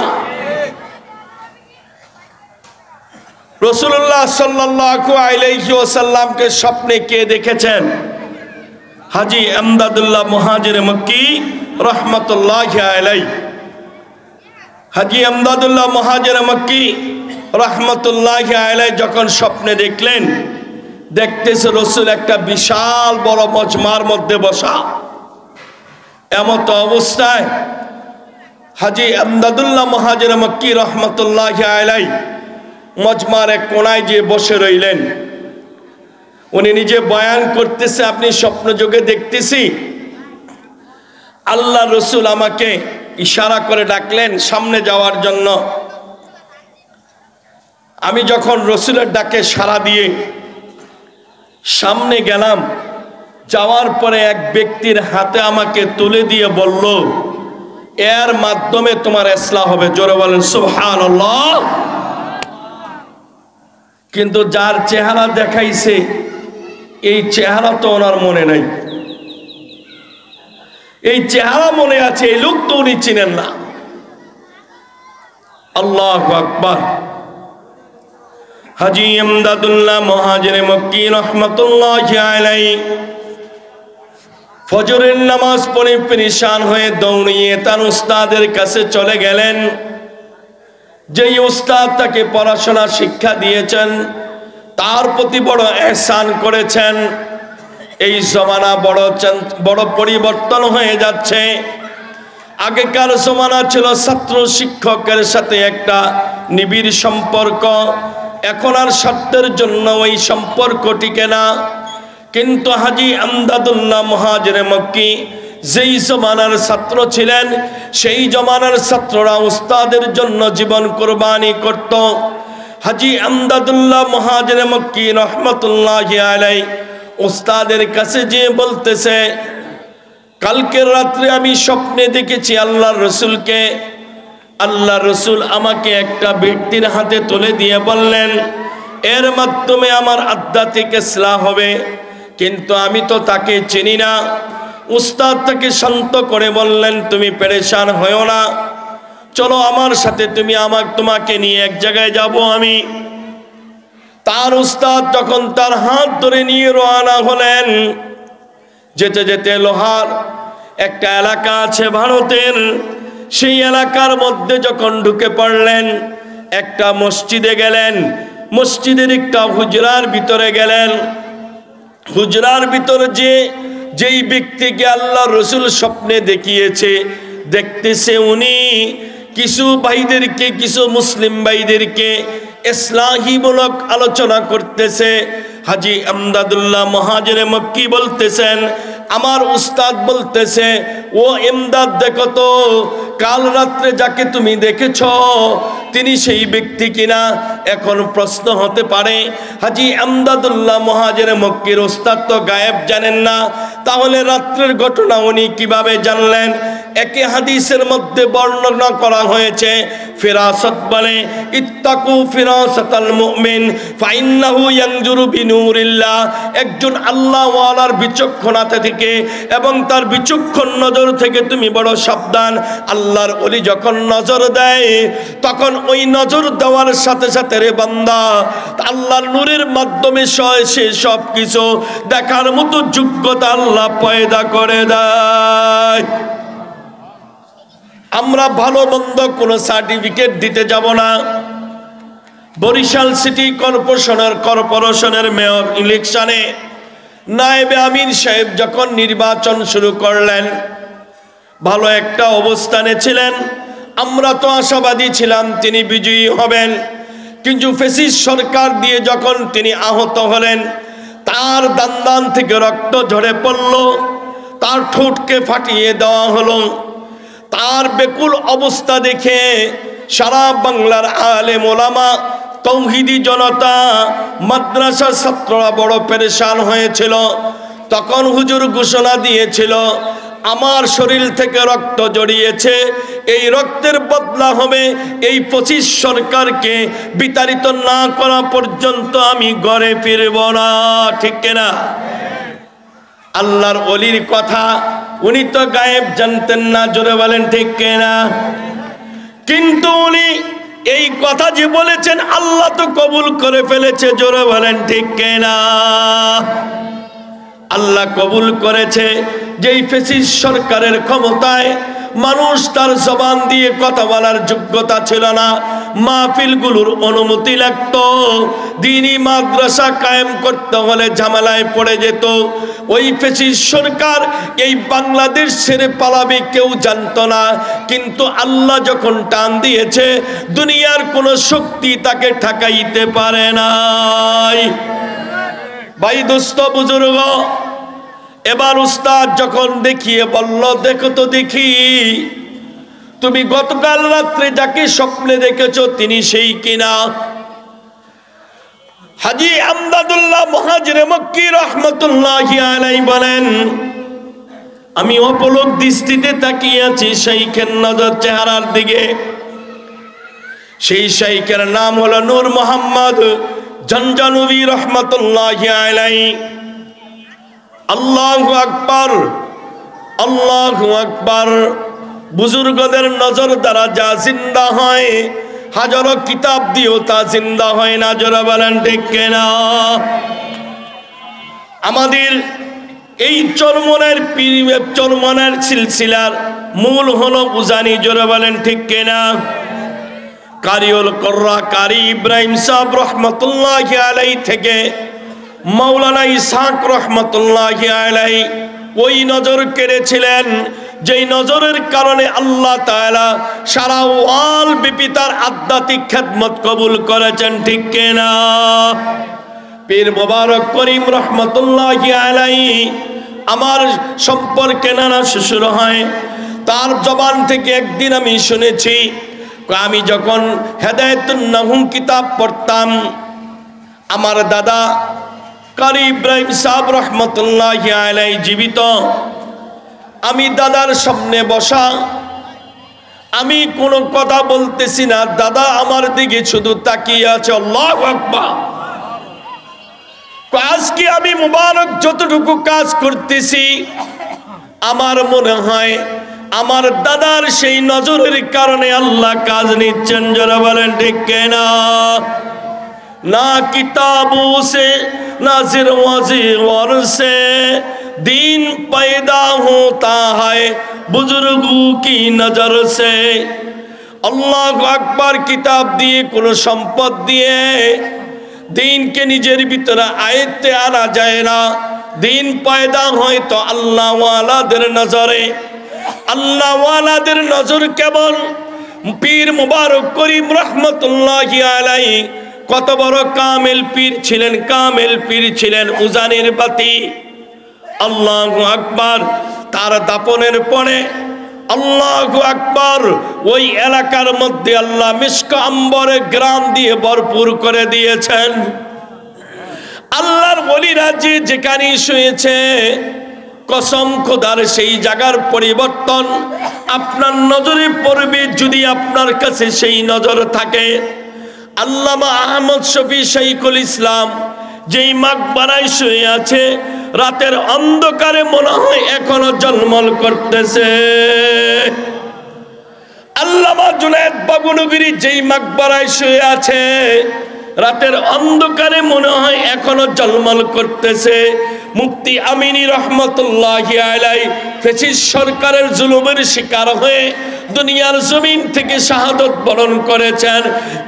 রাসূলুল্লাহ সাল্লাল্লাহু আলাইহি ওয়াসাল্লামকে স্বপ্নে কে দেখেছেন? হাজী আমদাদুল্লাহ মুহাজির মক্কি রহমতুল্লাহি আলাইহি। হাজী আমদাদুল্লাহ মুহাজির মক্কি রহমতুল্লাহি আলাইহি যখন স্বপ্নে দেখলেন, দেখতেছে রসুল একটা বিশাল বড় মজমার মধ্যে বসা। এমত অবস্থায় হাজী আমদাদুল্লাহ মুহাজির মক্কি রহমতুল্লাহি আলাইহি মজমার এক কোনায় যে বসে রইলেন। উনি নিজে বয়ান করতেছে, আপনি স্বপ্ন যোগে দেখতেছি আল্লাহ রসুল আমাকে ইশারা করে ডাকলেন সামনে যাওয়ার জন্য। আমি যখন রসুলের ডাকে সাড়া দিয়ে সামনে গেলাম, যাওয়ার পরে এক ব্যক্তির হাতে আমাকে তুলে দিয়ে বলল, এর মাধ্যমে তোমার ইসলাম হবে। জোরে বলেন সুবহানাল্লাহ। কিন্তু যার চেহারা দেখাইছে এই চেহারা তো ওনার মনে নাই। এই চেহারা মনে আছে, এই লোক তো উনি চিনেন না। আল্লাহু আকবার। হাজী ইমদাদুল্লাহ মুহাজিরে মক্কি রাহমাতুল্লাহি আলাইহি ফজরের নামাজ পড়ে পেরেশান হয়ে দৌড়িয়ে তার উস্তাদের কাছে চলে গেলেন। যেই উস্তাদ তাকে পড়াশোনা শিক্ষা দিয়েছেন, তার প্রতি বড় ইহসান করেছেন। এই জমানা বড় পরিবর্তন হয়ে যাচ্ছে। আগেকার জমানা ছিল ছাত্র শিক্ষকের সাথে একটা নিবিড় সম্পর্ক, এখন আর স্বার্থের জন্য ওই সম্পর্ক টিকে না। কিন্তু হাজী ইমদাদুল্লাহ মুহাজিরে মক্কি যেই জমানার ছাত্র ছিলেন, সেই জমানার ছাত্ররা উস্তাদের জন্য জীবন কুরবানি করত। হাজী ইমদাদুল্লাহ মুহাজিরে মক্কি রাহমাতুল্লাহি আলাইহি উস্তাদের কাছে যেয়ে বলতেছে, কালকের রাত্রে আমি স্বপ্নে দেখেছি আল্লাহর রসুলকে। আল্লাহর রসুল আমাকে একটা ব্যক্তির হাতে তুলে দিয়ে বললেন, এর মাধ্যমে আমার আধ্যাত্মিক ইসলাহ হবে, কিন্তু আমি তো তাকে চিনি না। উস্তাদ তাকে শান্ত করে বললেন, তুমি পেরেশান হয়ো না, চলো আমার সাথে, তোমাকে নিয়ে এক জায়গায় যাব আমি। তার উস্তাদ যখন তার হাত ধরে নিয়ে রওনা হলেন, যেতে যেতে লোহার একটা এলাকা আছে ভারতের, সেই এলাকার মধ্যে যখন ঢুকে পড়লেন, একটা মসজিদে গেলেন। মসজিদের একটা হুজরার ভিতরে গেলেন। হুজরার ভিতরে যেই ব্যক্তিকে আল্লাহ রসুল স্বপ্নে দেখিয়েছে, দেখতেছে উনি কিছু ভাইদেরকে, কিছু মুসলিম ভাইদেরকে ইসলাহীমূলক আলোচনা করতেছে। হাজী ইমদাদুল্লাহ মুহাজিরে মক্কি বলতেছেন, আমার উস্তাদ বলতেছে, ও ইমদাদ, দেখো তো কাল রাত্রে যাকে তুমি দেখেছ তিনি সেই ব্যক্তি কিনা। এখন প্রশ্ন হতে পারে, হাজী ইমদাদুল্লাহ মুহাজিরে মক্কির উস্তাদ তো গায়েব জানেন না, তাহলে রাত্রের ঘটনা উনি কিভাবে জানলেন? একে হাদিসের মধ্যে বর্ণনা করা হয়েছে, ফিরাসত বলে, ইত্তাকু ফিরাসাতাল মুমিন ফাইন্নাহু ইয়ানজুরু বিনুরিল্লাহ। একজন আল্লাহওয়ালার বিচক্ষণতা থেকে এবং তার বিচক্ষণ নজর থেকে তুমি বড় সাবধান। আল্লাহর ওলি যখন নজর দেয়, তখন ওই নজর দেওয়ার সাথে সাথে রে বান্দা, আল্লাহর নূরের মাধ্যমে সে সব কিছু দেখার মতো যোগ্যতা আল্লাহ পয়দা করে দেয়। আমরা ভালো মন্দ কোনো সার্টিফিকেট দিতে যাব না। বরিশাল সিটি কর্পোরেশনের মেয়র ইলেকশনে নায়েবে আমির সাহেব যখন নির্বাচন শুরু করলেন, ভালো একটা অবস্থানে ছিলেন। আমরা তো আশাবাদী ছিলাম তিনি বিজয়ী হবেন। কিন্তু ফ্যাসিস্ট সরকার দিয়ে যখন তিনি আহত হলেন, তার দান থেকে রক্ত ঝরে পড়ল, তার ঠোঁটকে ফাটিয়ে দেওয়া হলো। তার বেকুল অবস্থা দেখে সারা বাংলার আলেম ওলামা, তৌহিদি জনতা, মাদ্রাসার ছাত্ররা বড় পেরেশান হয়েছিল। তখন হুজুর ঘোষণা দিয়েছিল, আমার শরীর থেকে রক্ত জড়িয়েছে, এই রক্তের বদলা হবে এই 25 সরকারকে বিতাড়িত না করা পর্যন্ত আমি ঘরে ফিরব না। ঠিক কিনা? আল্লাহর ওলির কথা উনি তো গায়েব জানতেন না, জোরে বলেন ঠিক কিনা? কিন্তু উনি এই কথা যে বলেছেন, আল্লাহ তো কবুল করে ফেলেছে, জোরে বলেন ঠিক কিনা? আল্লাহ কবুল করেছে। যেই ফ্যাসিস্ট সরকারের ক্ষমতায় মানুষ তার জবান দিয়ে কথা বলার যোগ্যতা ছিল না, মাহফিলগুলোর অনুমতি লাগতো, দ্বীনি মাদ্রাসা কায়েম করতে হলে ঝামেলায় পড়ে যেত। ওই ফ্যাসিস্ট সরকার এই বাংলাদেশ ছেড়ে পালাবে কেউ জানতো না। কিন্তু আল্লাহ যখন টান দিয়েছে, দুনিয়ার কোনো শক্তি তাকে ঠেকাইতে পারে নাই। ভাই দোস্ত বুজুর্গ, এবার উস্তাদ যখন দেখিয়ে বলল, দেখো তো দেখি তুমি গতকাল রাত্রে যাকে স্বপ্নে দেখেছো তিনি সেই কিনা। হাজী আমদাদুল্লাহ মুহাজিরে মক্কি রাহমাতুল্লাহি আলাইহি বলেন, আমি অপলক দৃষ্টিতে তাকিয়ে আছি শাইখের নজর চেহারার দিকে। সেই শাইখের নাম হলো নূর মোহাম্মদ ঝঞ্ঝানবী রাহমাতুল্লাহি আলাইহি। আল্লাহু আকবার, আল্লাহু আকবার। বুজুর্গদের নজর দ্বারা যা জিন্দা হয়, হাজারো কিতাব দিয়েও তা জিন্দা হয় না। যারা বলেন ঠিক কিনা? আমাদের এই চরমনের সিলসিলার মূল হলো উজানি। যারা বলেন ঠিক কিনা? কারিউল কোররা কারি ইব্রাহিম সাহেব রহমতুল্লাহি আলাইহি থেকে মাওলানা ইসহাক রহমতুল্লাহি আলাইহি ওই নজর কেড়েছিলেন, যেই নজরের কারণে আল্লাহ তাআলা সারা ওয়াল ব্যাপী তার আধ্যাত্মিক খেদমত কবুল করেছেন। ঠিক কিনা? পীর মোবারক করিম রহমতুল্লাহি আলাইহি আমার সম্পর্কে নানা শ্বশুর হয়। তার জবান থেকে একদিন আমি শুনেছি, আমি যখন হেদায়েতুন নাহুম কিতাব পড়তাম, আমার দাদা কারি ইব্রাহিম সাহেব রহমতুল্লাহি আলাইহি জীবিত, আমি দাদার সামনে বসা, আমি কোনো কথা বলতেছি না, দাদা আমার দিকে শুধু তাকিয়ে আছে। আল্লাহু আকবার। আজকে আমি মুবারক যতটুকু কাজ করতেছি, আমার মনে হয় আমার দাদার সেই নজরের কারণে আল্লাহ কাজ নিচ্ছেন। যারা বলেন ঠিক কিনা? না কিতাবু সে না জিরওয়াজি ওয়ার সে दीन पैदा होता है बुजुर्गों की नजर से। अल्लाहु अकबर। किताब दिए कोनो सम्पद दिए दीन के निजेर भितरे आयत्ते आना जाए ना। दीन पैदा হয় তো আল্লাহ ওয়ালাদের নজরে। আল্লাহ ওয়ালাদের নজর কেবল পীর মুবারক করিম রহমতুল্লাহি আলাইহি কত বড় কামেল পীর ছিলেন, কামেল পীর ছিলেন উজানির বাতি। আল্লাহু আকবার। তার দাপনের পরে আল্লাহু আকবার ওই এলাকার মধ্যে আল্লাহ মিশক আম্বরে গ্রাম দিয়ে ভরপুর করে দিয়েছেন। আল্লাহর ওলিরা যে যেখানে শুয়েছে, কসম খোদার সেই জায়গার পরিবর্তন আপনার নজরে পড়বে যদি আপনার কাছে সেই নজর থাকে। আল্লামা আহমদ শফি শাইখুল ইসলাম যেই মাকবারায় শুয়ে আছে, রাতের অন্ধকারে মনে হয় এখনো ঝলমল করতেছে। আল্লামা জুনায়েদ বাবুনগরী যেই মাকবারায় শুয়ে আছে, রাতের অন্ধকারে মনে হয় এখনো ঝলমল করতেছে। মুফতি আমিনী রহমতুল্লাহি আলাইহি ফ্যাসিস্ট সরকারের জুলুমের শিকার হয়ে দুনিয়ার জমিন থেকে শাহাদত বরণ করেছেন।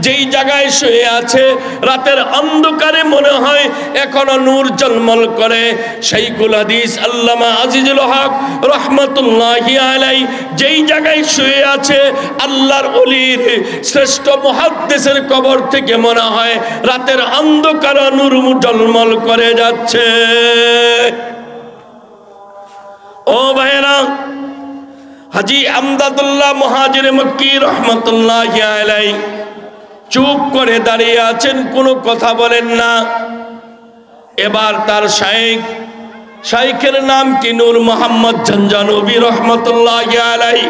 যেই জায়গায় শুয়ে আছে, রাতের অন্ধকারে মনে হয় এখনো নূর ঝলমল করে। শাইখুল হাদিস আল্লামা আজিজুল হক রহমতুল্লাহি আলাইহি যেই জায়গায় শুয়ে আছে, আল্লাহর ওলির শ্রেষ্ঠ মুহাদ্দিসের কবর থেকে মনে হয় রাতের অন্ধকারে নূর ঝলমল করে যাচ্ছে। ও ভাইরা, হাজী আমদাদুল্লাহ মুহাজিরে মক্কি রহমতুল্লাহি আলাইহি চুপ করে দাঁড়িয়ে আছেন, কোনো কথা বলেন না। এবার তার শাইখের নাম কি? নূর মোহাম্মদ ঝঞ্ঝানবী রহমতুল্লাহি আলাইহি।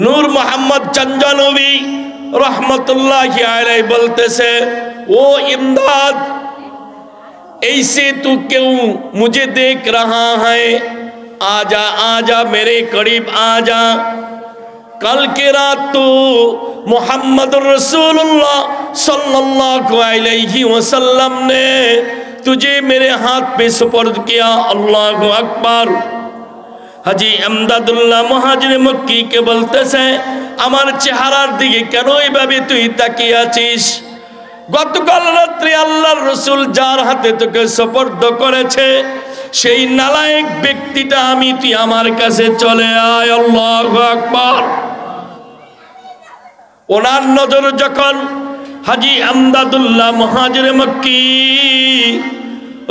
নূর মোহাম্মদ ঝঞ্ঝানবী রহমতুল্লাহি আলাইহি বলতেছে, ও ইমদাদ, ऐसे तू क्यों मुझे देख रहा है? आजा आजा मेरे करीब आजा। कल के रात तो मोहम्मद रसूलुल्लाह सल्लल्लाहु अलैहि वसल्लम ने तुझे मेरे हाथ पे सुपर्द किया। अल्लाहु अकबर। हाजी আমদাদুল্লাহ মুহাজিরে মক্কি কে বলতেছে, আমার চেহারার দিকে কেন এইভাবে তুই তাকিয়ে আছিস? গতকাল রাত্রে আল্লাহর রাসূল যার হাতে তোকে সুপর্দ করেছে, সেই নালায়েক ব্যক্তিটা আমি, তুই আমার কাছে চলে আয়। আল্লাহু আকবার। ওনার নজর যখন হাজী আমদাদুল্লাহ মুহাজিরে মক্কি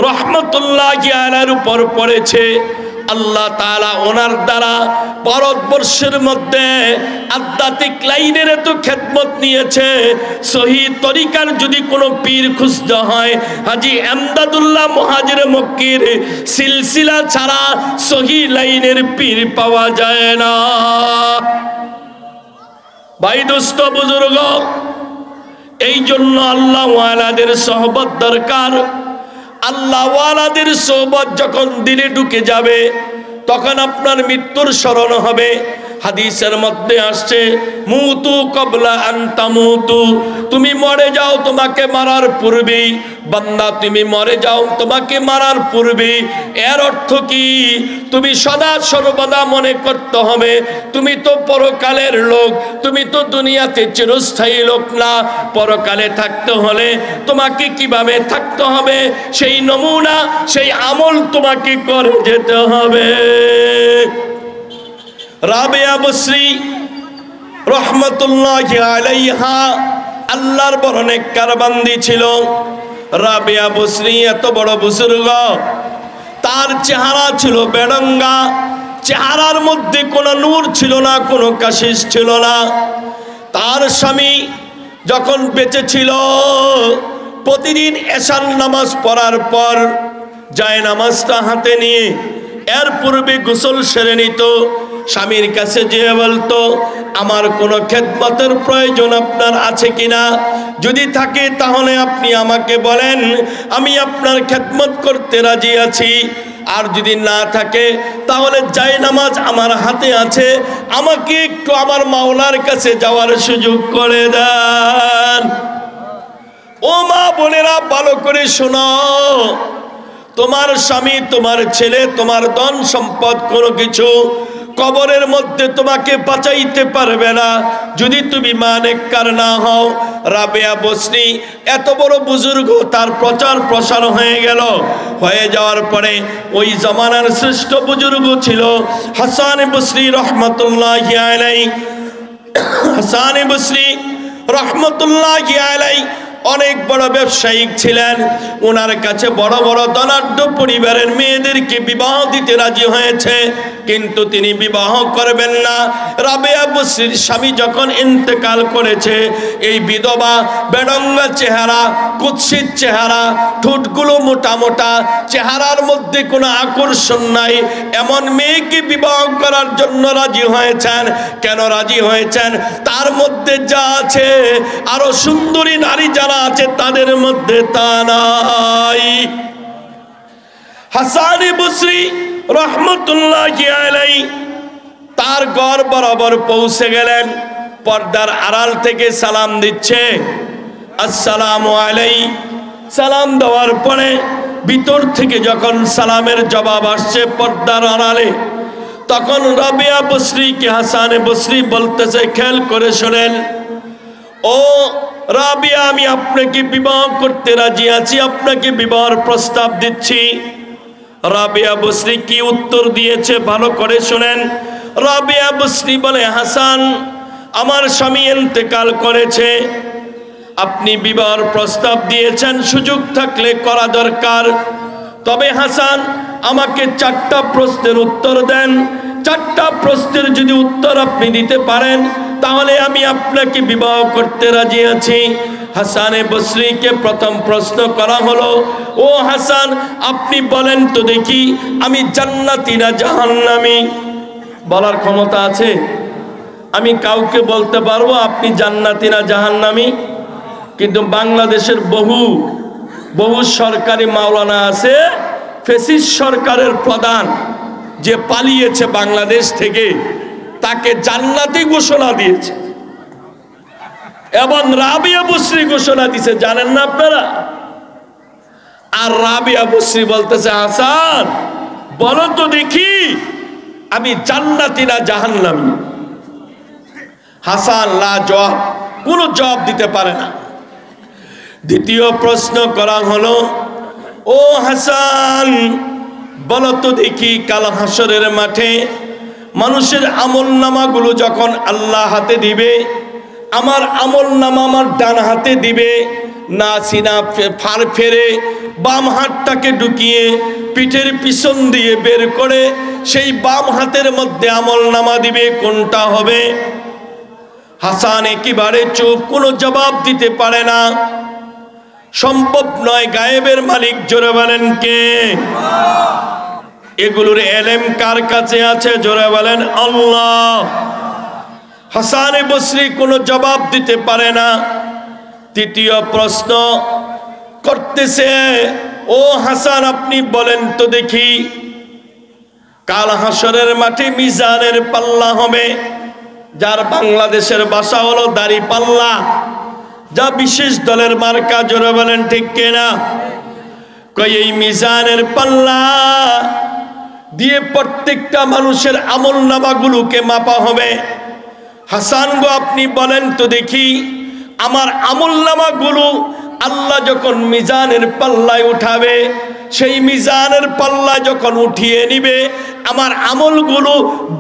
রহমতুল্লাহি আলাইহির উপর পড়েছে, আল্লাহ তাআলা ওনার দ্বারা ভারতবর্ষের মধ্যে আধ্যাত্মিক লাইনের এত খেদমত নিয়েছে। সহি তরিকার যদি কোনো পীর খুঁজতে হয়, হাজী এমদাদুল্লাহ মুহাজির মক্কির সিলসিলা ছাড়া সহি লাইনের পীর পাওয়া যায় না। ভাই দোস্ত বুজুর্গ, এই জন্য আল্লাহ ওয়ালাদের সোহবত দরকার। আল্লাহ ওয়ালাদের সোহবত যখন দিলে ঢুকে যাবে তখন আপনার মৃত্যুর স্মরণ হবে। হাদিসের মধ্যে আসছে, মুতু কবলা আন তামুতু, তুমি মরে যাও তোমাকে মারার পূর্বেই। বান্দা তুমি মরে যাও তোমাকে মারার পূর্বে। এর অর্থ কি? তুমি সদা সর্বদা মনে করতে হবে তুমি তো পরকালের লোক, তুমি তো দুনিয়াতে চিরস্থায়ী লোক না। পরকালে থাকতে হলে তোমাকে কিভাবে থাকতে হবে সেই নমুনা, সেই আমল তোমাকে করে যেতে হবে। রাবেয়া বসরি রহমতুল্লাহি আলাইহা আল্লাহর বড় নেককার বান্দি ছিল। রাবেয়া বসরি এত বড় বুজুর্গ, তার চেহারা ছিল বেড়ঙ্গা, চেহারার মধ্যে কোনো নূর ছিল না, কোনো কাশিস ছিল না। তার স্বামী যখন বেঁচে ছিল প্রতিদিন এশার নামাজ পড়ার পর যায় নামাজটা হাতে নিয়ে এর পূর্বে গোসল সেরে নিত। স্বামীর কাছে যেয়ে বলতো, আমার কোনো খেদমতের প্রয়োজন আপনার আছে কিনা? যদি থাকে তাহলে আপনি আমাকে বলেন, আমি আপনার খেদমত করতে রাজি আছি। আর যদি না থাকে তাহলে যায় নামাজ আমার হাতে আছে, আমাকে একটু আমার মাওলার কাছে যাওয়ার সুযোগ করে দেন। ও মা বোনেরা, ভালো করে শোনো, তোমার স্বামী, তোমার ছেলে, তোমার ধন সম্পদ কোনো কিছু কবরের মধ্যে তোমাকে বাঁচাইতে পারবে না যদি তুমি নেককার না হও। রাবেয়া বসরি এত বড় বুজুর্গ, তার প্রচার প্রসার হয়ে গেল। হয়ে যাওয়ার পরে ওই জমানার শ্রেষ্ঠ বুজুর্গ ছিল হাসান বসরি রহমতুল্লাহি আলাইহি। হাসান বসরি রহমতুল্লাহি আলাইহি অনেক বড় ব্যবসায়িক ছিলেন। ওনার কাছে বড় বড় ধনাঢ্য পরিবারের মেয়েদেরকে বিবাহ দিতে রাজি হয়েছে, কিন্তু তিনি বিবাহ করবেন না। রাবেয়া বসরির স্বামী যখন ইন্তেকাল করেছে, এই বিধবা বেড়ঙ্গা চেহারা, কুৎসিত চেহারা, ঠোঁটগুলো মোটা মোটা, চেহারার মধ্যে কোনো আকর্ষণ নাই, এমন মেয়েকে বিবাহ করার জন্য রাজি হয়েছেন। কেন রাজি হয়েছেন? তার মধ্যে যা আছে, আরো সুন্দরী নারী যারা আছে তাদের মধ্যে তা নাই। হাসান বসরি রহমতুল্লাহি আলাইহি তার ঘর বরাবর পৌঁছে গেলেন। পর্দার আড়াল থেকে সালাম দিচ্ছে, আসসালামু আলাইকুম। সালাম দেওয়ার পরে ভিতর থেকে যখন সালামের জবাব আসছে পর্দার আড়ালে, তখন রাবেয়া বসরিকে হাসান বসরি বলতেছে, খেয়াল করে শোনেন, ও রাবেয়া, আমি আপনাকে বিবাহ করতে রাজি আছি, আপনাকে বিবাহের প্রস্তাব দিচ্ছি। রাবেয়া বসরি কি উত্তর দিয়েছে ভালো করে শুনেন। রাবেয়া বসরি বলে, হাসান, আমার স্বামী ইন্তেকাল করেছে, আপনি বিবাহের প্রস্তাব দিয়েছেন, সুযোগ থাকলে করা দরকার। তবে হাসান, আমাকে 4টা প্রশ্নের উত্তর দেন। 4টা প্রশ্নের যদি উত্তর আপনি দিতে পারেন তাহলে আমি আপনাকে বিবাহ করতে রাজি আছি। হাসানে বসরিকে প্রথম প্রশ্ন করা হলো, ও হাসান, আপনি বলেন তো দেখি, আমি জান্নাতি না জাহান্নামী? বলার ক্ষমতা আছে? আমি কাউকে বলতে পারবো আপনি জান্নাতি না জাহান্নামী? কিন্তু বাংলাদেশের বহু সরকারি মাওলানা আছে, ফেসিস্ট সরকারের প্রধান যে পালিয়েছে বাংলাদেশ থেকে, তাকে জান্নাতি ঘোষণা দিয়েছে এবং রাবেয়া বসরি ঘোষণা দিয়েছে, জানেন না আপনারা? আর রাবেয়া বসরি বলতেছে, হাসান, বলো তো দেখি, আমি জান্নাতি না জাহান্নামী? হাসান লা জবাব, কোনো জবাব দিতে পারে না। দ্বিতীয় প্রশ্ন করা হলো, ও হাসান, বলো তো দেখি, কাল হাসরের মাঠে মানুষের আমল নামাগুলো যখন আল্লাহ হাতে দিবে, আমার আমল নামা আমার ডান হাতে দিবে না সিনা ফার ফেরে বাম হাতটাকে ঢুকিয়ে পিঠের পিছন দিয়ে বের করে সেই বাম হাতের মধ্যে আমলনামা দিবে। কোনটা হবে? হাসান একেবারে চুপ, কোনো জবাব দিতে পারে না। সম্ভব নয়। গায়েবের মালিক, জোরে বলেন কে? এগুলোর এলেম কার কাছে আছে? জোরে বলেন আল্লাহ। হাসান বসরি কোনো জবাব দিতে পারে না। তৃতীয় প্রশ্ন করতেছে, ও হাসান আপনি বলেন তো দেখি, কাল হাসরের মাঠে মিজানের পাল্লা হবে, যার বাংলাদেশের ভাষা হলো দাড়ি পাল্লা, যা বিশেষ দলের মার্কা। জোরে বলেন ঠিক কিনা? কই এই মিজানের পাল্লা দিয়ে প্রত্যেকটা মানুষের আমলনামাগুলোকে মাপা হবে। হাসান গো আপনি বলেন তো দেখি, আমার আমলনামাগুলো আল্লাহ যখন মিজানের পাল্লায় উঠাবে, সেই মিজানের পাল্লা যখন উঠিয়ে নিবে, আমার আমলগুলো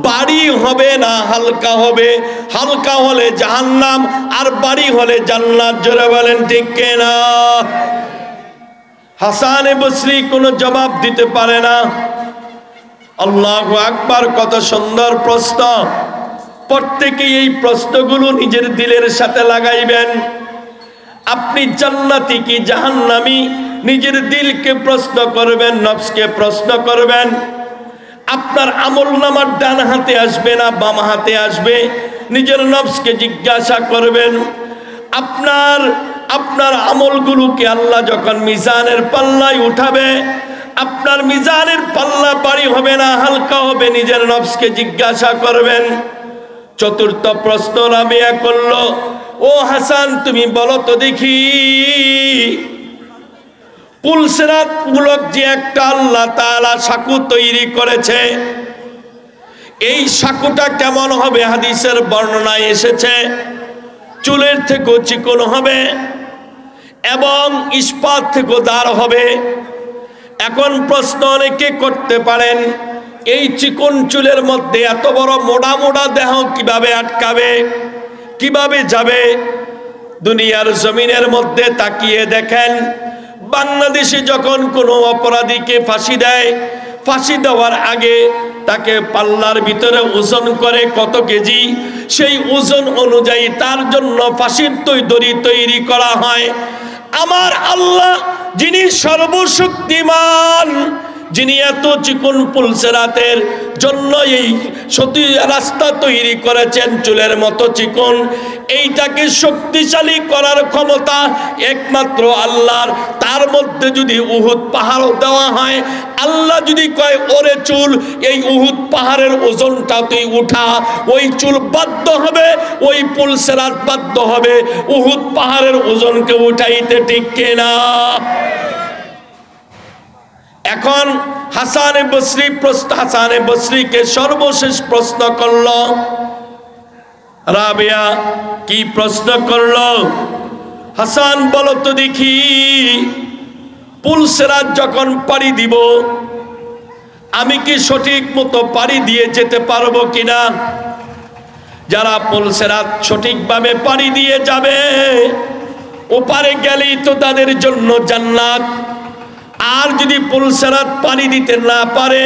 বাড়ি হবে না হালকা হবে? হালকা হলে জাহান্নাম, আর বাড়ি হলে জান্নাত। জোরে বলেন ঠিক কিনা? হাসান বসরি কোনো জবাব দিতে পারে না। আল্লাহু আকবার! কত সুন্দর প্রশ্ন। প্রত্যেকেই এই প্রশ্নগুলো নিজের দিলের সাথে লাগাইবেন। আপনি জান্নাতি কি জাহান্নামী, নিজের দিলকে প্রশ্ন করবেন, নফসকে প্রশ্ন করবেন। আপনার আমলনামার ডান হাতে আসবে না বাম হাতে আসবে, নিজের নফসকে জিজ্ঞাসা করবেন। আপনার আমলগুলোকে আল্লাহ যখন মিজানের পাল্লায় উঠাবে, আপনার মিজানের পাল্লা বাড়ি হবে না হালকা হবে, নিজের নফসকে জিজ্ঞাসা করবেন। চতুর্থ প্রশ্ন রাবিয়া করলো, ও হাসান তুমি বলো তো দেখি, পুলসিরাত মূলক যে একটা আল্লাহ তাআলা সাঁকো তৈরি করেছে, এই সাঁকোটা কেমন হবে? হাদিসের বর্ণনায় এসেছে চুলের থেকেও চিকন হবে এবং ইস্পাত থেকেও দাঁড় হবে। এখন প্রশ্ন অনেকে করতে পারেন, এই চিকন চুলের মধ্যে এত বড় মোটা মোটা দেহ কিভাবে আটকাবে, কিভাবে যাবে? দুনিয়ার জমিনের মধ্যে তাকিয়ে দেখেন, বাংলাদেশে যখন কোনো অপরাধীকে ফাঁসি দেয়, ফাঁসি দেওয়ার আগে তাকে পাল্লার ভিতরে ওজন করে কত কেজি, সেই ওজন অনুযায়ী তার জন্য ফাঁসির দড়ি তৈরি করা হয়। আমার আল্লাহ যিনি সর্বশক্তিমান, যিনি এত চিকন পুলসিরাতের জন্য এই সতী রাস্তা তৈরি করেছেন চুলের মতো চিকন, এইটাকে শক্তিশালী করার ক্ষমতা একমাত্র আল্লাহর। তার মধ্যে যদি উহুদ পাহাড়ও দেওয়া হয়, আল্লাহ যদি কয় ওরে চুল এই উহুদ পাহাড়ের ওজনটা তুই উঠা, ওই চুল বাধ্য হবে, ওই পুলসিরাত বাধ্য হবে উহুদ পাহাড়ের ওজনকে উঠাইতে। ঠিক কিনা? এখন হাসান বসরিকে সর্বশেষ প্রশ্ন করল রাবিয়া। কি প্রশ্ন করল? হাসান বলো তো দেখি, পুলসিরাত যখন পাড়ি দিব, আমি কি সঠিক মতো পাড়ি দিয়ে যেতে পারবো কিনা? যারা পুলসিরাত সঠিকভাবে পাড়ি দিয়ে যাবে, ওপারে গেলেই তো তাদের জন্য জান্নাত। আর যদি পুলসিরাত পানি দিতে না পারে,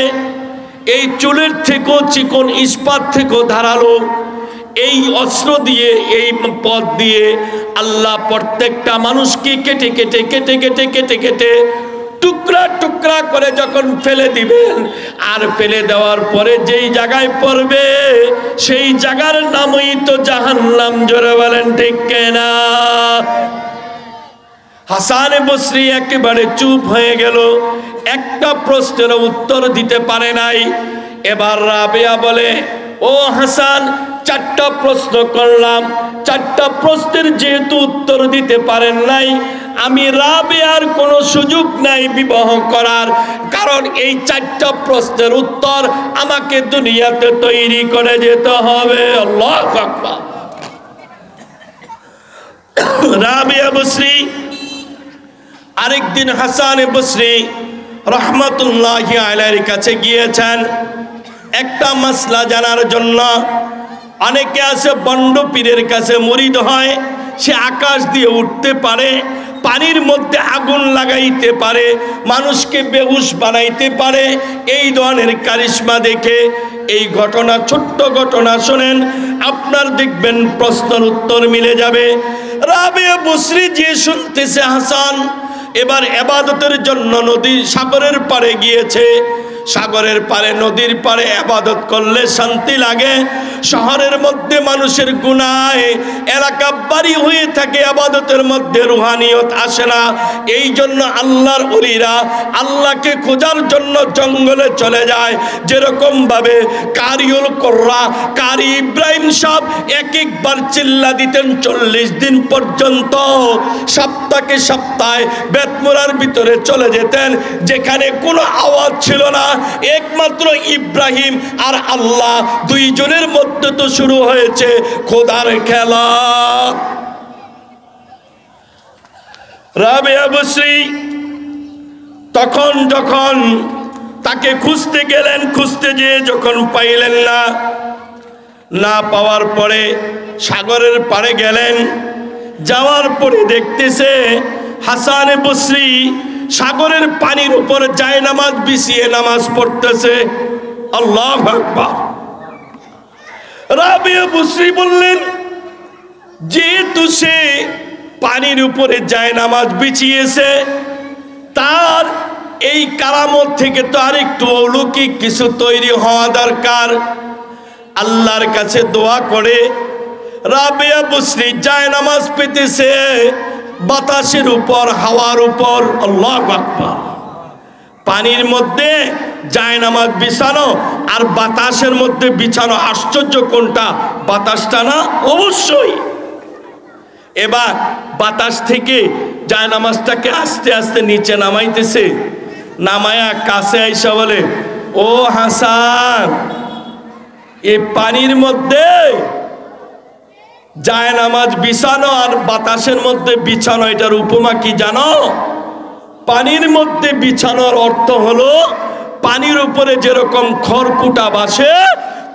এই চুলের থেকেও চিকন ইস্পাত থেকেও ধারালো এই অস্ত্র দিয়ে, এই পথ দিয়ে আল্লাহ প্রত্যেকটা মানুষকে কেটে কেটে কেটে কেটে কেটে কেটে টুকরা টুকরা করে যখন ফেলে দিবেন, আর ফেলে দেওয়ার পরে যেই জায়গায় পড়বে সেই জায়গার নামই তো জাহান্নাম। জোরে বলেন ঠিক কিনা? হাসান বসরি একেবারে চুপ হয়ে গেল, একটা প্রশ্নের উত্তর দিতে পারে নাই। এবার রাবিয়া বলে, ও হাসান, চারটা প্রশ্ন করলাম, চারটা প্রশ্নের যেহেতু উত্তর দিতে পারেন নাই, আমি রাবিয়ার কোনো সুযোগ নাই বিবাহ করার, কারণ এই চারটা প্রশ্নের উত্তর আমাকে দুনিয়াতে তৈরি করে যেতে হবে। আল্লাহু আকবার। রাবিয়া বসরি আরেকদিন হাসান বসরি রহমতুল্লাহি আলাইহির কাছে গিয়েছেন একটা মাসলা জানার জন্য। অনেকে আছে বন্ড পীরের কাছে মুরিদ হয়, সে আকাশ দিয়ে উঠতে পারে, পানির মধ্যে আগুন লাগাইতে পারে, মানুষকে বেহুশ বানাইতে পারে। এই ধরনের কারিশমা দেখে এই ঘটনা, ছোট্ট ঘটনা শোনেন, আপনার দেখবেন প্রশ্নের উত্তর মিলে যাবে। রাবিয়া বসরি যে শুনতেছে হাসান এবার ইবাদতের জন্য নদী সাগরের পাড়ে গিয়েছে। সাগরের পাড়ে, নদীর পাড়ে ইবাদত করলে শান্তি লাগে। শহরের মধ্যে মানুষের গুনাহে এলাকা বাড়ি হয়ে থাকে, ইবাদতের মধ্যে রুহানিয়ত আসে না। এই জন্য আল্লাহর ওলিরা আল্লাহকে খোঁজার জন্য জঙ্গলে চলে যায়। যেরকম ভাবে কারিউল কোররা, কারি ইব্রাহিম সাহেব একবার চিল্লা দিতেন 40 দিন পর্যন্ত। সপ্তাহে বেতমোরার ভিতরে চলে যেতেন, যেখানে কোনো আওয়াজ ছিল না, একমাত্র ইব্রাহিম আর আল্লাহ দুইজনের মধ্যে তো শুরু হয়েছে খোদার খেলা। রাবিয়া বসরি তখন যখন তাকে খুঁজতে গেলেন, খুঁজতে যেয়ে যখন পাইলেন না পাওয়ার পরে সাগরের পাড়ে গেলেন। যাওয়ার পরে দেখতেছে হাসান বসরি সাগরের পানির উপর যায় নামাজ বিছিয়ে নামাজ পড়তেছে। আল্লাহু আকবার। রাবিয়া বসরি বললেন, যেহেতু সে পানির উপরে যায় নামাজ বিছিয়েছে, তার এই কারামত থেকে তো আর একটু অলৌকিক কিছু তৈরি হওয়া দরকার। আল্লাহর কাছে দোয়া করে রাবিয়া বসরি যায় নামাজ পেতেছে বাতাসের উপর, হাওয়ার উপর। আল্লাহু আকবার। পানির মধ্যে যায় নামাজ বিছানো আর বাতাসের মধ্যে বিছানো, আশ্চর্য কোনটা? বাতাসটা না? অবশ্যই। এবার বাতাস থেকে যায় নামাজটাকে আস্তে আস্তে নিচে নামাইতেছে। নামায়া কাছে আইসা বলে, ও হাসান, এই পানির মধ্যে যায় নামাজ বিছানো আর বাতাসের মধ্যে বিছানো, এটার উপমা কি জানো? পানির মধ্যে বিছানোর অর্থ হলো পানির উপরে যেরকম খড়কুটা বাসে,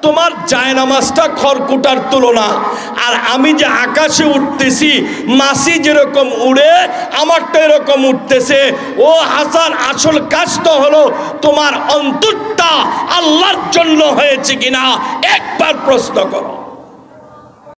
তোমার যায় নামাজটা খড়কুটার তুলনা। আর আমি যে আকাশে উঠতেছি, মাছি যেরকম উড়ে, আমারটা এরকম উঠতেছে। ও হাসান, আসল কাজটা হলো তোমার অন্তরটা আল্লাহর জন্য হয়েছে কিনা একবার প্রশ্ন করো।